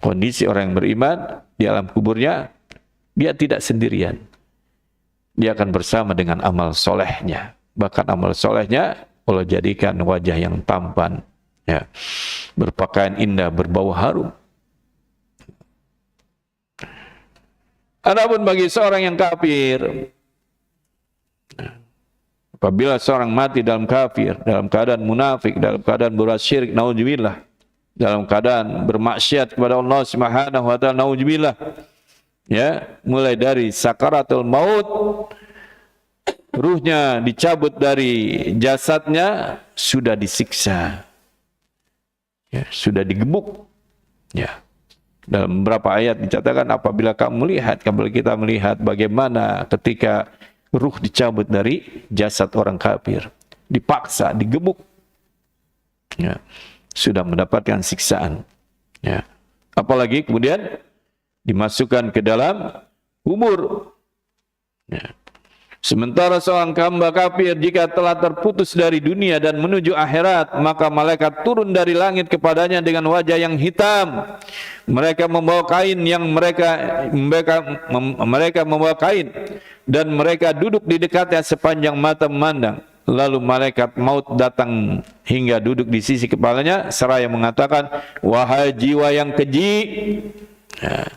Kondisi orang yang beriman di alam kuburnya, dia tidak sendirian. Dia akan bersama dengan amal solehnya. Bahkan amal solehnya Allah jadikan wajah yang tampan. Ya, berpakaian indah, berbau harum. Adapun bagi seorang yang kafir, apabila seorang mati dalam kafir, dalam keadaan munafik, dalam keadaan berbuat syirik, naudzubillah, dalam keadaan bermaksiat kepada Allah Subhanahu wa taala, naudzubillah, ya, mulai dari sakaratul maut, ruhnya dicabut dari jasadnya, sudah disiksa. Ya, sudah digebuk. Ya. Dalam beberapa ayat dicatatkan, apabila kita melihat bagaimana ketika ruh dicabut dari jasad orang kafir, dipaksa, digebuk, ya, sudah mendapatkan siksaan. Ya. Apalagi kemudian dimasukkan ke dalam kubur. Ya. Sementara seorang hamba kafir jika telah terputus dari dunia dan menuju akhirat, maka malaikat turun dari langit kepadanya dengan wajah yang hitam. Mereka membawa kain yang mereka membawa kain, dan mereka duduk di dekatnya sepanjang mata memandang. Lalu malaikat maut datang hingga duduk di sisi kepalanya seraya mengatakan, wahai jiwa yang keji. Ya.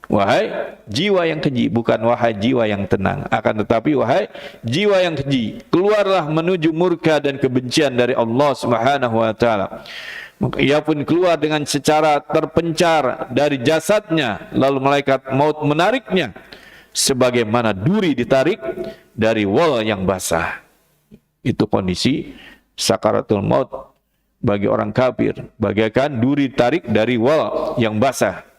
Wahai jiwa yang keji, bukan wahai jiwa yang tenang, akan tetapi wahai jiwa yang keji, keluarlah menuju murka dan kebencian dari Allah Subhanahu wa taala. Ia pun keluar dengan secara terpencar dari jasadnya, lalu malaikat maut menariknya sebagaimana duri ditarik dari wol yang basah. Itu kondisi sakaratul maut bagi orang kafir, bagaikan duri ditarik dari wol yang basah.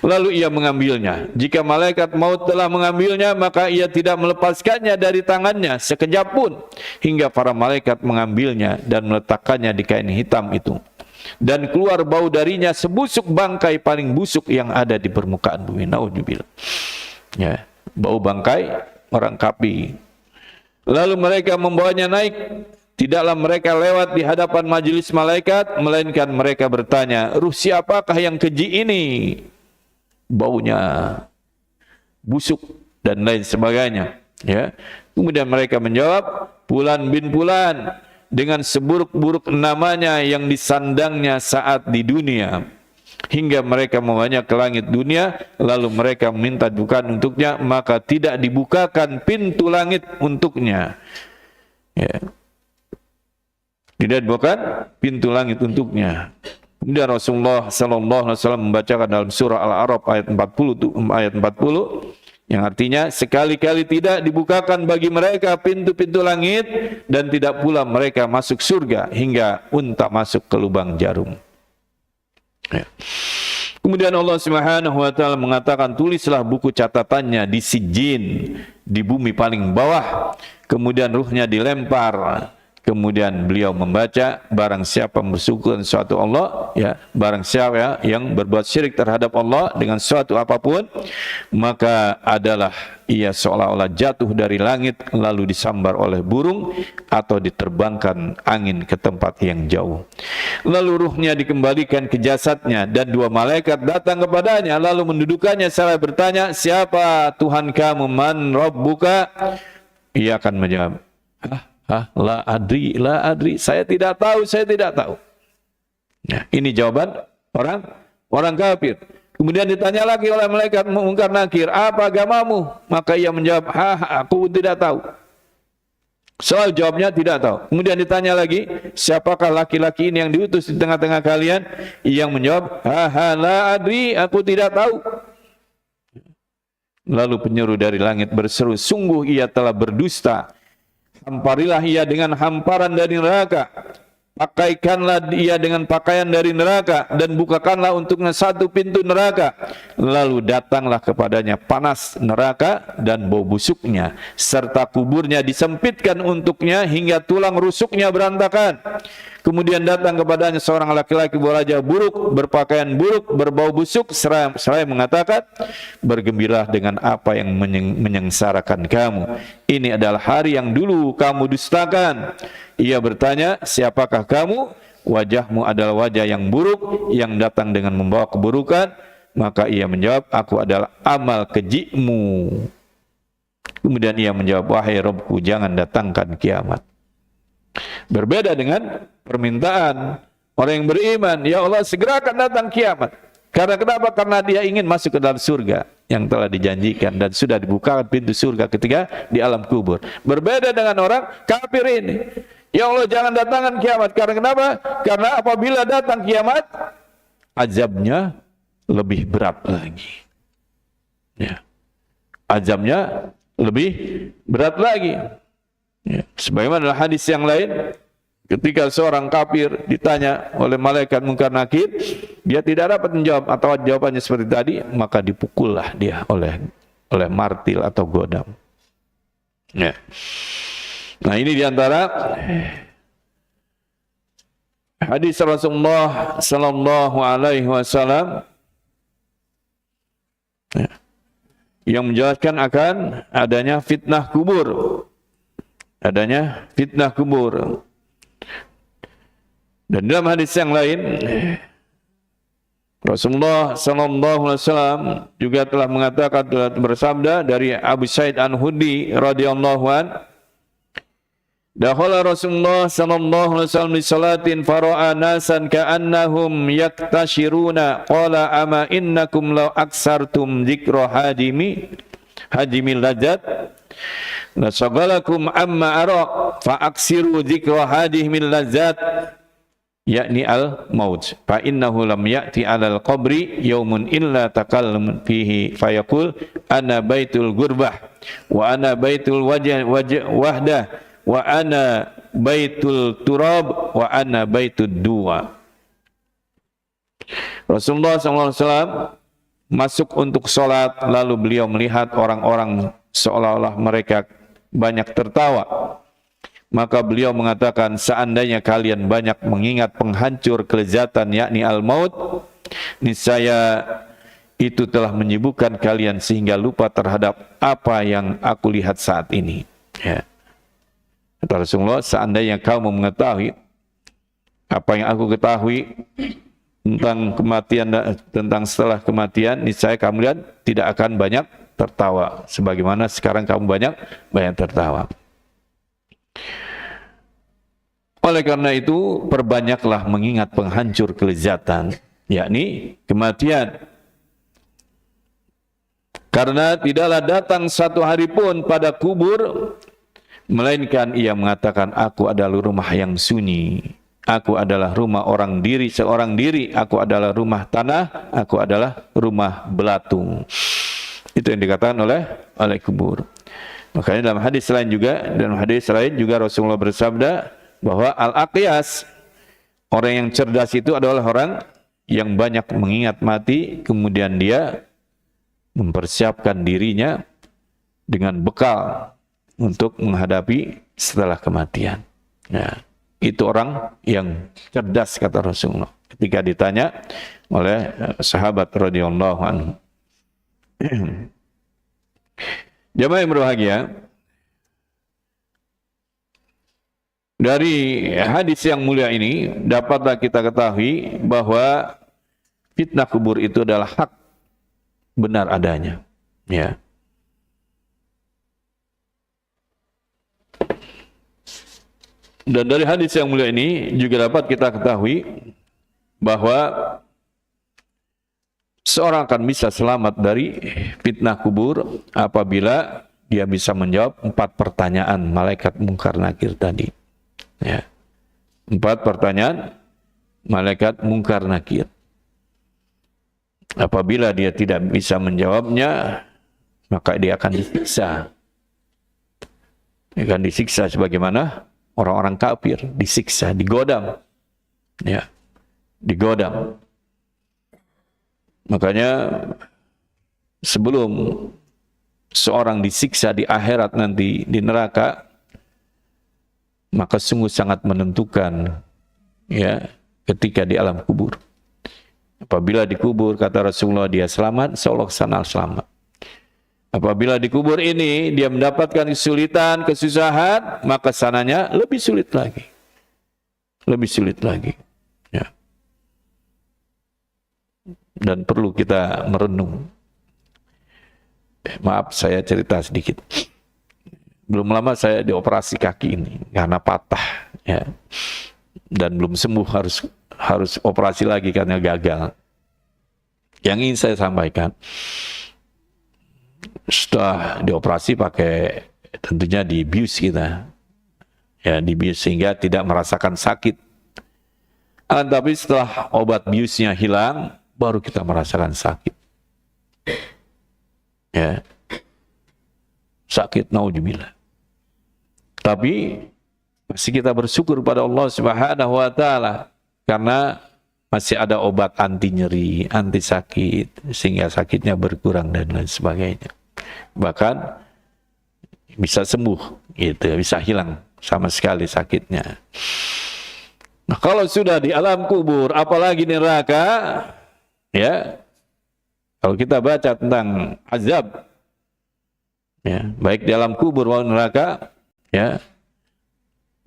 Lalu ia mengambilnya. Jika malaikat maut telah mengambilnya, maka ia tidak melepaskannya dari tangannya sekejap pun, hingga para malaikat mengambilnya dan meletakkannya di kain hitam itu. Dan keluar bau darinya sebusuk bangkai paling busuk yang ada di permukaan bumi. Naudzubillah. Ya, bau bangkai orang kafir. Lalu mereka membawanya naik. Tidaklah mereka lewat di hadapan majelis malaikat, melainkan mereka bertanya, ruh siapakah yang keji ini? Baunya busuk dan lain sebagainya. Ya. Kemudian mereka menjawab, Fulan bin Fulan, dengan seburuk-buruk namanya yang disandangnya saat di dunia. Hingga mereka membawanya ke langit dunia, lalu mereka meminta bukaan untuknya, maka tidak dibukakan pintu langit untuknya. Ya. Tidak dibukakan pintu langit untuknya. Kemudian Rasulullah sallallahu alaihi wasallam membacakan dalam surah Al-A'raf ayat 40 yang artinya sekali-kali tidak dibukakan bagi mereka pintu-pintu langit dan tidak pula mereka masuk surga hingga unta masuk ke lubang jarum. Ya. Kemudian Allah Subhanahu wa taala mengatakan, tulislah buku catatannya di sijin, di bumi paling bawah. Kemudian ruhnya dilempar. Kemudian beliau membaca, barang siapa mempersekutukan suatu Allah, ya, barang siapa yang berbuat syirik terhadap Allah dengan suatu apapun, maka adalah ia seolah-olah jatuh dari langit lalu disambar oleh burung atau diterbangkan angin ke tempat yang jauh. Lalu ruhnya dikembalikan ke jasadnya dan dua malaikat datang kepadanya lalu mendudukannya seraya bertanya, siapa Tuhan kamu, man rabbuka? Ia akan menjawab, la adri, saya tidak tahu. Nah, ini jawaban orang kafir. Kemudian ditanya lagi oleh malaikat Munkar Nakir, apa agamamu? Maka ia menjawab, aku tidak tahu. Soal jawabnya tidak tahu. Kemudian ditanya lagi, siapakah laki-laki ini yang diutus di tengah-tengah kalian? Yang menjawab, la adri, aku tidak tahu. Lalu penyeru dari langit berseru, sungguh ia telah berdusta. Hamparilah ia dengan hamparan dari neraka, pakaikanlah ia dengan pakaian dari neraka, dan bukakanlah untuknya satu pintu neraka. Lalu datanglah kepadanya panas neraka dan bau busuknya, serta kuburnya disempitkan untuknya hingga tulang rusuknya berantakan. Kemudian datang kepadanya seorang laki-laki berwajah buruk, berpakaian buruk, berbau busuk, seraya mengatakan, bergembiralah dengan apa yang menyengsarakan kamu. Ini adalah hari yang dulu kamu dustakan. Ia bertanya, siapakah kamu? Wajahmu adalah wajah yang buruk, yang datang dengan membawa keburukan. Maka ia menjawab, aku adalah amal kejimu. Kemudian ia menjawab, wahai Rabbku, jangan datangkan kiamat. Berbeda dengan permintaan orang yang beriman, ya Allah segerakan datang kiamat. Karena kenapa? Karena dia ingin masuk ke dalam surga yang telah dijanjikan dan sudah dibukakan pintu surga ketika di alam kubur. Berbeda dengan orang kafir ini, ya Allah jangan datangkan kiamat. Karena kenapa? Karena apabila datang kiamat, azabnya lebih berat lagi. Ya. Azabnya lebih berat lagi. Ya. Sebagaimana dalam hadis yang lain, ketika seorang kafir ditanya oleh malaikat Munkar Nakir, dia tidak dapat menjawab atau jawabannya seperti tadi, maka dipukullah dia oleh martil atau godam. Ya. Nah, ini diantara hadis Rasulullah sallallahu alaihi wasallam yang menjelaskan akan adanya fitnah kubur. Dan dalam hadis yang lain, Rasulullah sallallahu alaihi wasallam juga telah mengatakan, telah bersabda dari Abu Sa'id Al-Khudri radhiyallahu an, dakhala Rasulullah sallallahu alaihi wasallam li salatin fara'a nasan ka'annahum yaktashiruna qala ama innakum law aksartum dzikra hadimil ladzat la sagalakum amma ara fa aksiru dzikra hadimil ladzat yakni al-maut fa innahu lam ya'ti 'alal qabri yaumun illa takallam fihi fayaqul ana baitul gurbah wa ana baitul wahdah wa ana baitul turab wa ana baitud du'a. Rasulullah SAW masuk untuk sholat, lalu beliau melihat orang-orang seolah-olah mereka banyak tertawa. Maka beliau mengatakan, seandainya kalian banyak mengingat penghancur kelezatan yakni al-maut, niscaya itu telah menyibukkan kalian sehingga lupa terhadap apa yang aku lihat saat ini. Ya. Kata Rasulullah, seandainya kamu mengetahui apa yang aku ketahui tentang kematian, tentang setelah kematian, niscaya kalian tidak akan banyak tertawa sebagaimana sekarang kamu banyak tertawa. Oleh karena itu, perbanyaklah mengingat penghancur kelezatan, yakni kematian. Karena tidaklah datang satu hari pun pada kubur, melainkan ia mengatakan, aku adalah rumah yang sunyi. aku adalah rumah orang diri, seorang diri, aku adalah rumah tanah, aku adalah rumah belatung. Itu yang dikatakan oleh kubur. Makanya dalam hadis lain juga Rasulullah bersabda bahwa al-aqyas, orang yang cerdas itu adalah orang yang banyak mengingat mati, kemudian dia mempersiapkan dirinya dengan bekal untuk menghadapi setelah kematian. Ya, itu orang yang cerdas, kata Rasulullah ketika ditanya oleh sahabat radhiyallahu anhu. Jamaah yang berbahagia, dari hadis yang mulia ini dapatlah kita ketahui bahwa fitnah kubur itu adalah hak benar adanya. Ya. Dan dari hadis yang mulia ini juga dapat kita ketahui bahwa seorang akan bisa selamat dari fitnah kubur apabila dia bisa menjawab 4 pertanyaan malaikat mungkar nakir tadi. Ya. 4 pertanyaan malaikat mungkar nakir. Apabila dia tidak bisa menjawabnya, maka dia akan disiksa. Dia akan disiksa sebagaimana orang-orang kafir disiksa, digodam. Ya. Digodam. Makanya sebelum seorang disiksa di akhirat nanti di neraka, maka sungguh sangat menentukan ya ketika di alam kubur. Apabila dikubur, kata Rasulullah, dia selamat, seolah sanal selamat. Apabila dikubur ini dia mendapatkan kesulitan, kesusahan, maka sananya lebih sulit lagi. Lebih sulit lagi. Ya. Dan perlu kita merenung. Maaf, saya cerita sedikit. Belum lama saya dioperasi kaki ini karena patah, ya. Dan belum sembuh, harus operasi lagi karena gagal. Yang ingin saya sampaikan, setelah dioperasi pakai tentunya dibius kita, ya dibius sehingga tidak merasakan sakit. Tapi setelah obat biusnya hilang, baru kita merasakan sakit. Ya, sakit naudzubillah. Tapi masih kita bersyukur pada Allah Subhanahu wa taala karena masih ada obat anti nyeri, anti sakit sehingga sakitnya berkurang dan lain sebagainya. Bahkan bisa sembuh gitu, bisa hilang sama sekali sakitnya. Nah, kalau sudah di alam kubur, apalagi neraka, ya. Kalau kita baca tentang azab, ya, baik di alam kubur maupun neraka, ya,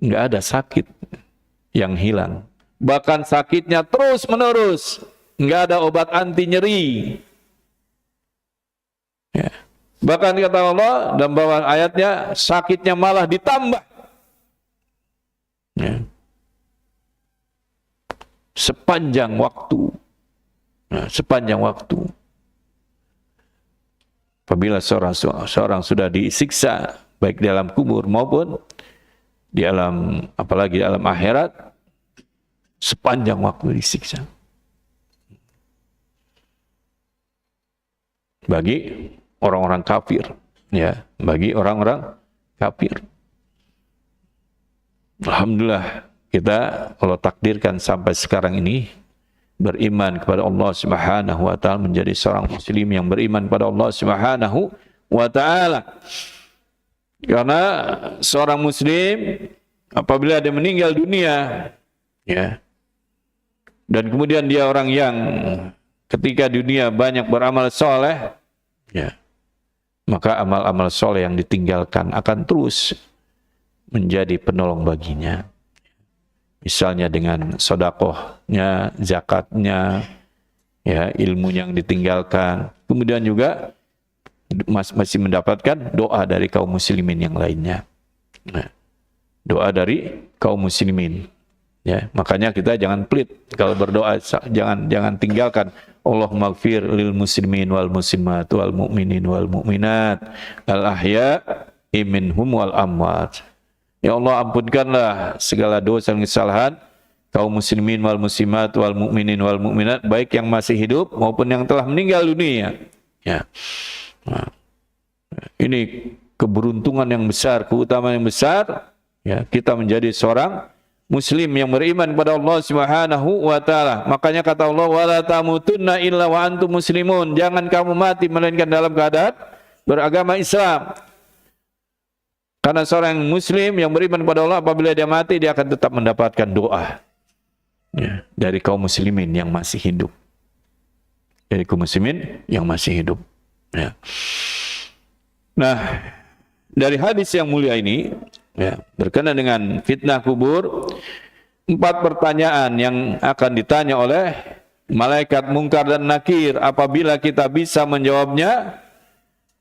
nggak ada sakit yang hilang. Bahkan sakitnya terus menerus, nggak ada obat anti nyeri. Ya. Bahkan kata Allah dalam bawah ayatnya, sakitnya malah ditambah. Ya. Sepanjang waktu. Nah, sepanjang waktu. Apabila seorang sudah disiksa, baik di alam kubur maupun di alam, apalagi di alam akhirat, sepanjang waktu disiksa. Bagi orang-orang kafir, ya, bagi orang-orang kafir. Alhamdulillah kita kalau takdirkan sampai sekarang ini beriman kepada Allah Subhanahu wa taala, menjadi seorang muslim yang beriman kepada Allah Subhanahu wa taala. Karena seorang muslim apabila dia meninggal dunia, ya, dan kemudian dia orang yang ketika dunia banyak beramal soleh, ya, maka amal-amal soleh yang ditinggalkan akan terus menjadi penolong baginya. Misalnya dengan sedekahnya, zakatnya, ya, ilmu yang ditinggalkan. Kemudian juga masih mendapatkan doa dari kaum muslimin yang lainnya. Nah, doa dari kaum muslimin. Ya, makanya kita jangan pelit kalau berdoa, jangan tinggalkan. Allahumma ighfir lil muslimin wal muslimat wal mu'minin wal mu'minat al ahya'i minhum wal amwat. Ya Allah, ampunkanlah segala dosa dan kesalahan kaum muslimin wal muslimat wal mu'minin wal mu'minat, baik yang masih hidup maupun yang telah meninggal dunia. Ya. Nah, ini keberuntungan yang besar, keutamaan yang besar, ya, kita menjadi seorang muslim yang beriman kepada Allah Subhanahu wa taala. Makanya kata Allah, wala tamutunna illa wa antum muslimun. Jangan kamu mati melainkan dalam keadaan beragama Islam. Karena seorang muslim yang beriman kepada Allah, apabila dia mati, dia akan tetap mendapatkan doa, ya, dari kaum muslimin yang masih hidup. Dari kaum muslimin yang masih hidup. Ya. Nah, dari hadis yang mulia ini, ya, berkenaan dengan fitnah kubur, 4 pertanyaan yang akan ditanya oleh malaikat mungkar dan nakir. Apabila kita bisa menjawabnya,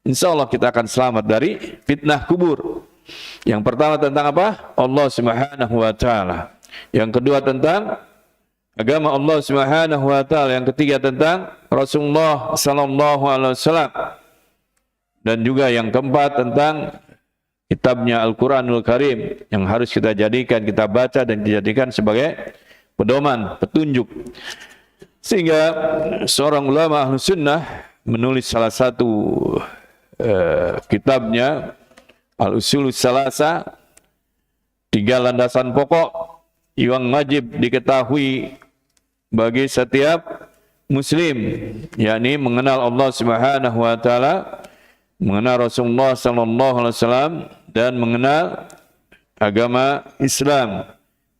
insya Allah kita akan selamat dari fitnah kubur. Yang pertama tentang apa? Allah Subhanahu wa taala. Yang kedua tentang agama Allah Subhanahu wa taala. Yang ketiga tentang Rasulullah sallallahu alaihi wasallam. Dan juga yang keempat tentang kitabnya Al-Quranul Karim yang harus kita jadikan, kita baca dan dijadikan sebagai pedoman, petunjuk. Sehingga seorang ulama ahlu sunnah menulis salah satu kitabnya Al-Usulus Salasa, 3 landasan pokok yang wajib diketahui bagi setiap muslim, yakni mengenal Allah Subhanahu wa taala, mengenal Rasulullah sallallahu alaihi wasallam, dan mengenal agama Islam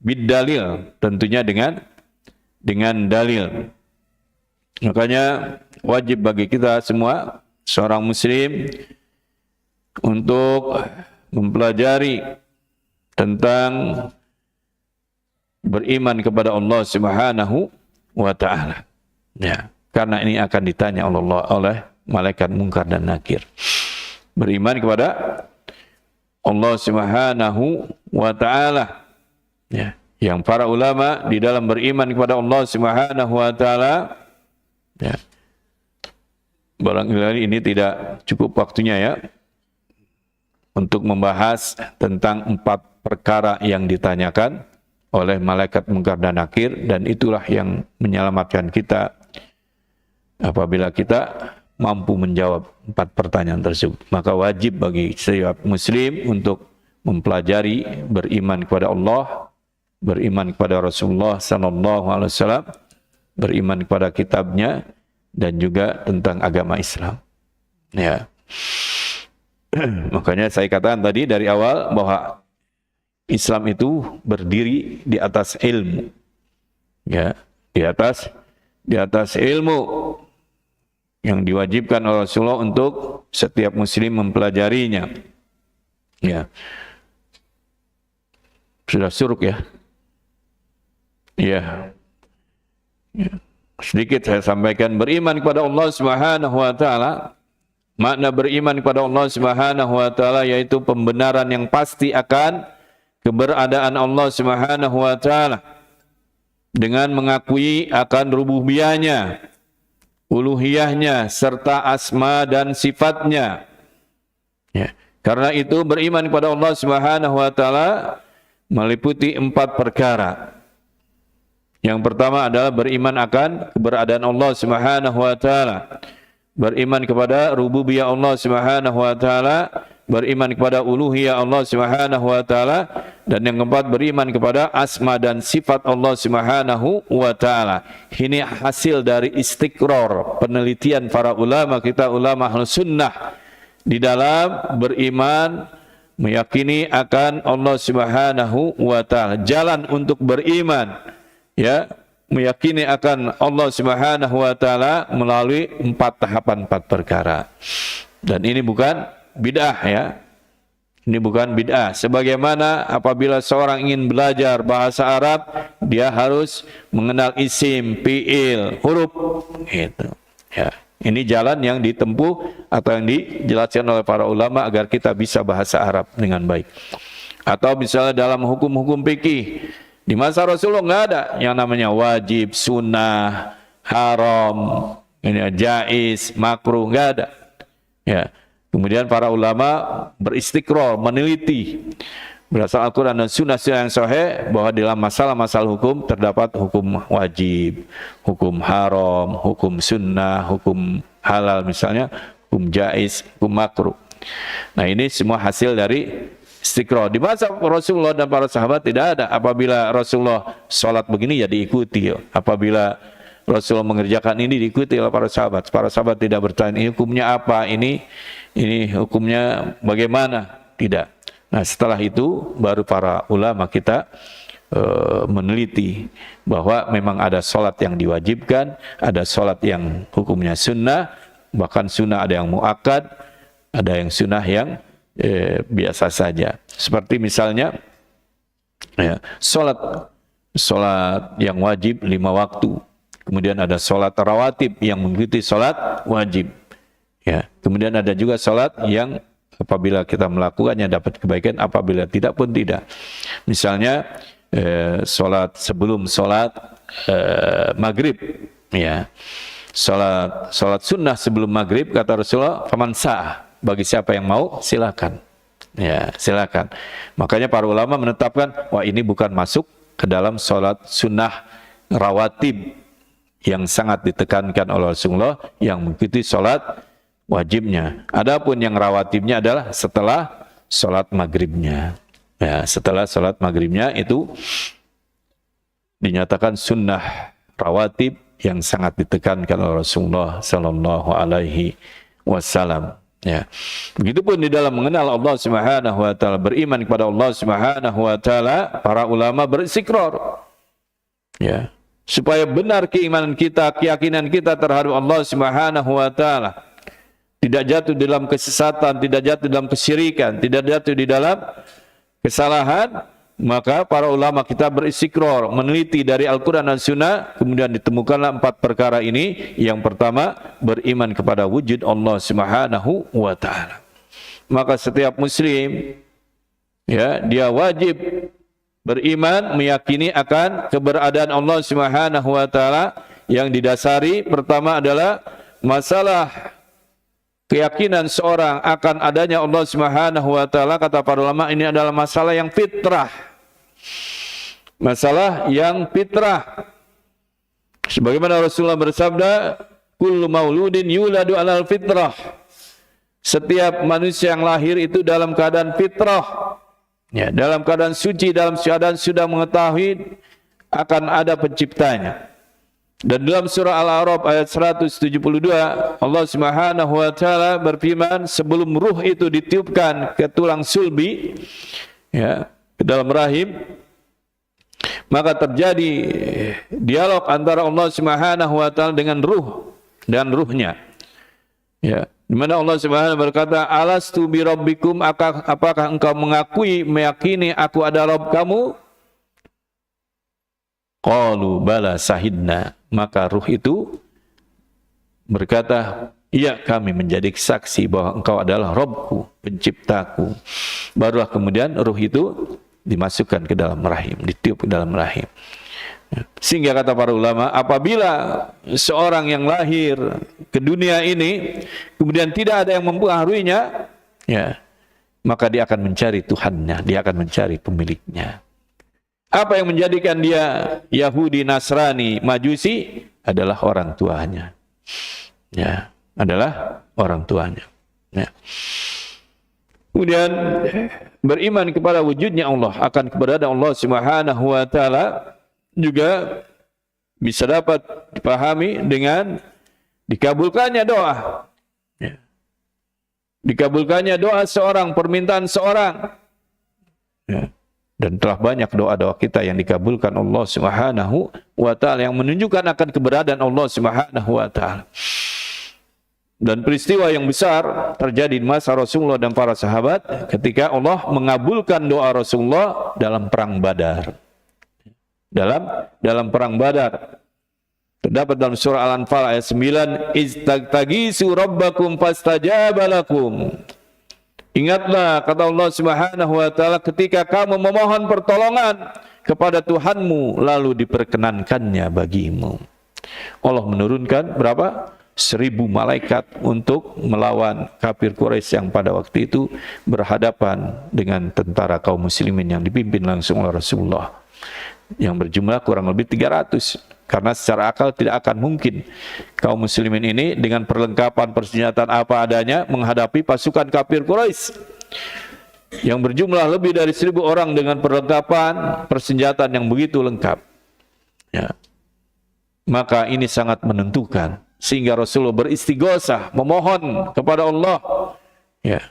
bidalil, tentunya dengan dalil. Makanya wajib bagi kita semua seorang muslim untuk mempelajari tentang beriman kepada Allah Subhanahu wa taala. Ya, karena ini akan ditanya oleh malaikat mungkar dan nakir. Beriman kepada Allah Subhanahu wa taala. Ya, yang para ulama di dalam beriman kepada Allah Subhanahu wa taala, ya, barangkali ini tidak cukup waktunya ya untuk membahas tentang 4 perkara yang ditanyakan oleh malaikat mungkar dan nakir, dan itulah yang menyelamatkan kita apabila kita mampu menjawab 4 pertanyaan tersebut. Maka wajib bagi setiap muslim untuk mempelajari beriman kepada Allah, beriman kepada Rasulullah sallallahu alaihi wasallam, beriman kepada kitabnya, dan juga tentang agama Islam. Ya. Makanya saya katakan tadi dari awal bahwa Islam itu berdiri di atas ilmu. Ya, di atas ilmu yang diwajibkan oleh Rasulullah untuk setiap muslim mempelajarinya. Ya. Sudah suruk ya? Ya. Ya. Sedikit saya sampaikan, beriman kepada Allah Subhanahu wa taala. Makna beriman kepada Allah Subhanahu wa taala yaitu pembenaran yang pasti akan keberadaan Allah Subhanahu wa taala dengan mengakui akan rububiyahnya, uluhiyahnya, serta asma dan sifatnya. Ya. Karena itu beriman kepada Allah Subhanahu wa taala meliputi 4 perkara. Yang pertama adalah beriman akan keberadaan Allah Subhanahu wa taala. Beriman kepada rububiyah Allah Subhanahu wa taala, beriman kepada uluhiyah Allah Subhanahu wa taala, dan yang keempat beriman kepada asma dan sifat Allah Subhanahu wa taala. Ini hasil dari istiqrar penelitian para ulama kita, ulama Ahlus Sunnah, di dalam beriman meyakini akan Allah Subhanahu wa taala. Jalan untuk beriman, ya, meyakini akan Allah Subhanahu wa taala melalui 4 tahapan, 4 perkara. Dan ini bukan bid'ah ya. Ini bukan bid'ah. Sebagaimana apabila seorang ingin belajar bahasa Arab, dia harus mengenal isim, fiil, huruf gitu. Ya. Ini jalan yang ditempuh atau yang dijelaskan oleh para ulama agar kita bisa bahasa Arab dengan baik. Atau misalnya dalam hukum-hukum fikih, di masa Rasulullah nggak ada yang namanya wajib, sunnah, haram, ini jaiz, makruh, nggak ada. Ya. Kemudian para ulama beristiqrar, meneliti berdasarkan Al-Quran dan Sunnah yang sahih bahwa dalam masalah-masalah hukum terdapat hukum wajib, hukum haram, hukum sunnah, hukum halal misalnya, hukum jaiz, hukum makruh. Nah ini semua hasil dari istiqra. Di masa Rasulullah dan para sahabat tidak ada. Apabila Rasulullah sholat begini ya diikuti. Apabila Rasulullah mengerjakan ini diikuti oleh para sahabat. Para sahabat tidak bertanya ini hukumnya apa, ini hukumnya bagaimana. Tidak. Nah setelah itu baru para ulama kita meneliti bahwa memang ada sholat yang diwajibkan, ada sholat yang hukumnya sunnah, bahkan sunnah ada yang muakkad, ada yang sunnah yang biasa saja. Seperti misalnya ya, sholat yang wajib 5 waktu, kemudian ada sholat rawatib yang mengikuti sholat wajib. Ya, kemudian ada juga sholat yang apabila kita melakukannya dapat kebaikan, apabila tidak pun tidak. Misalnya sholat sebelum sholat maghrib, ya, sholat sunnah sebelum maghrib kata Rasulullah, faman sa'ah, bagi siapa yang mau silakan, ya silakan. Makanya para ulama menetapkan, wah ini bukan masuk ke dalam sholat sunnah rawatib yang sangat ditekankan oleh Rasulullah yang mengikuti sholat wajibnya. Adapun yang rawatibnya adalah setelah sholat maghribnya. Ya, setelah sholat maghribnya itu dinyatakan sunnah rawatib yang sangat ditekankan oleh Rasulullah Sallallahu Alaihi Wasallam. Ya, begitupun di dalam mengenal Allah Subhanahu Wa Taala, beriman kepada Allah Subhanahu Wa Taala, para ulama beristiqrar. Ya, supaya benar keimanan kita, keyakinan kita terhadap Allah Subhanahu Wa Taala. Tidak jatuh dalam kesesatan, tidak jatuh dalam kesyirikan, tidak jatuh di dalam kesalahan, maka para ulama kita beristiqrar, meneliti dari Al-Quran dan Sunnah, kemudian ditemukanlah 4 perkara ini. Yang pertama, beriman kepada wujud Allah Subhanahu wa Ta'ala. Maka setiap muslim, ya, dia wajib beriman, meyakini akan keberadaan Allah Subhanahu wa Ta'ala, yang didasari pertama adalah masalah keyakinan seorang akan adanya Allah Subhanahu wa Ta'ala. Kata para ulama, ini adalah masalah yang fitrah. Masalah yang fitrah. Sebagaimana Rasulullah bersabda, kullu mauludin yuladu alal fitrah. Setiap manusia yang lahir itu dalam keadaan fitrah. Ya, dalam keadaan suci, dalam keadaan sudah mengetahui akan ada penciptanya. Dan dalam surah Al-A'raf ayat 172 Allah Subhanahu wa Ta'ala berfirman, sebelum ruh itu ditiupkan ke tulang sulbi, ya, ke dalam rahim, maka terjadi dialog antara Allah Subhanahu wa Ta'ala dengan ruh dan ruhnya. Ya, di mana Allah Subhanahu wa Ta'ala berkata, alastu bi rabbikum, apakah engkau mengakui, meyakini aku ada Rabb kamu? Qalu bala sahidna. Maka ruh itu berkata, iya kami menjadi saksi bahwa engkau adalah Rabbku, penciptaku. Barulah kemudian ruh itu dimasukkan ke dalam rahim, ditiup ke dalam rahim. Sehingga kata para ulama, apabila seorang yang lahir ke dunia ini kemudian tidak ada yang mempengaruhinya, ya, maka dia akan mencari Tuhannya, dia akan mencari pemiliknya. Apa yang menjadikan dia Yahudi, Nasrani, Majusi adalah orang tuanya. Ya, adalah orang tuanya. Ya. Kemudian beriman kepada wujudnya Allah, akan keberadaan Allah Subhanahu wa Ta'ala juga bisa dapat dipahami dengan dikabulkannya doa. Ya. Dikabulkannya doa seorang, permintaan seorang. Ya. Dan telah banyak doa-doa kita yang dikabulkan Allah Subhanahu wa Ta'ala, yang menunjukkan akan keberadaan Allah Subhanahu wa Ta'ala. Dan peristiwa yang besar terjadi di masa Rasulullah dan para sahabat ketika Allah mengabulkan doa Rasulullah dalam perang Badar. Dalam perang Badar. Terdapat dalam surah Al-Anfal ayat 9, "Istaghiitsu rabbakum fastajaba lakum." Ingatlah, kata Allah Subhanahu wa Ta'ala, ketika kamu memohon pertolongan kepada Tuhanmu lalu diperkenankannya bagimu. Allah menurunkan berapa? 1000 malaikat untuk melawan kafir Quraisy yang pada waktu itu berhadapan dengan tentara kaum muslimin yang dipimpin langsung oleh Rasulullah, yang berjumlah kurang lebih 300. Karena secara akal tidak akan mungkin kaum muslimin ini dengan perlengkapan persenjataan apa adanya menghadapi pasukan kafir Quraisy yang berjumlah lebih dari 1000 orang dengan perlengkapan persenjataan yang begitu lengkap. Ya. Maka ini sangat menentukan, sehingga Rasulullah beristighosah, memohon kepada Allah ya,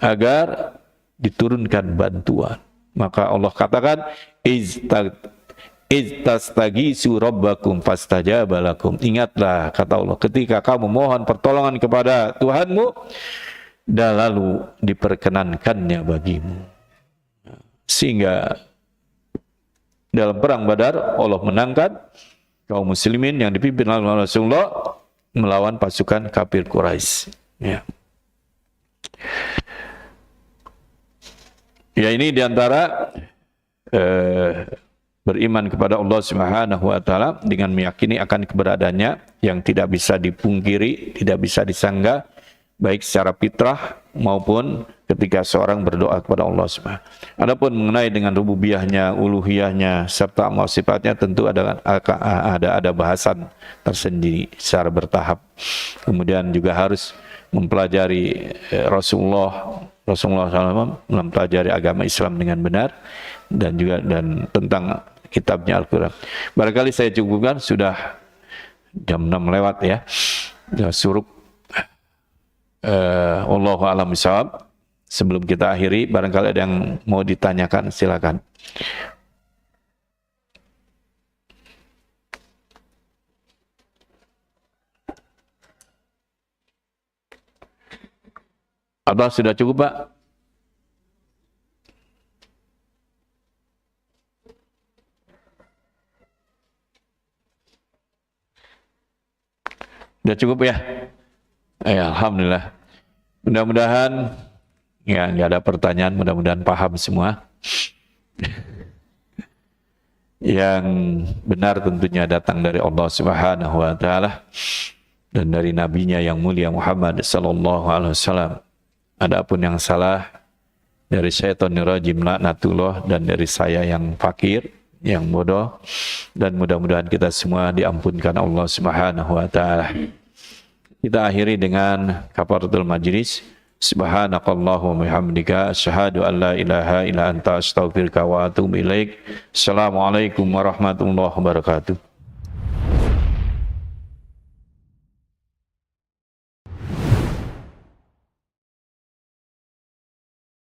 agar diturunkan bantuan. Maka Allah katakan, Iztastagisu rabbakum fastajaba lakum. Ingatlah, kata Allah, ketika kamu mohon pertolongan kepada Tuhanmu dan lalu diperkenankannya bagimu. Sehingga dalam perang Badar Allah menangkan kaum muslimin yang dipimpin oleh Rasulullah melawan pasukan kafir Quraisy. Ya. Ya, ini diantara beriman kepada Allah Subhanahu wa taala dengan meyakini akan keberadaannya yang tidak bisa dipungkiri, tidak bisa disanggah, baik secara fitrah maupun ketika seorang berdoa kepada Allah Subhanahu. Adapun mengenai dengan rububiyahnya, uluhiyahnya serta amal sifatnya tentu ada bahasan tersendiri secara bertahap. Kemudian juga harus mempelajari Rasulullah SAW, mempelajari agama Islam dengan benar dan tentang kitabnya Al-Quran. Barangkali saya cukupkan, sudah jam 6 lewat ya. Suruk. Wallahu a'lam bishawab. Sebelum kita akhiri, barangkali ada yang mau ditanyakan, silakan. Apa sudah cukup, Pak? Sudah cukup ya? Ya, alhamdulillah. Mudah-mudahan ya nggak ada pertanyaan, mudah-mudahan paham semua. Yang benar tentunya datang dari Allah Subhanahu wa taala dan dari nabinya yang mulia Muhammad sallallahu alaihi wasallam. Adapun yang salah dari syaitonir rajim laknatullah dan dari saya yang fakir, yang bodoh, dan mudah-mudahan kita semua diampunkan Allah Subhanahu wa taala. Kita akhiri dengan kafaratul majlis. Subhanakallahumma bihamdika asyhadu an la ilaha illa anta astaghfiruka wa atubu ilaik. Assalamualaikum warahmatullahi wabarakatuh.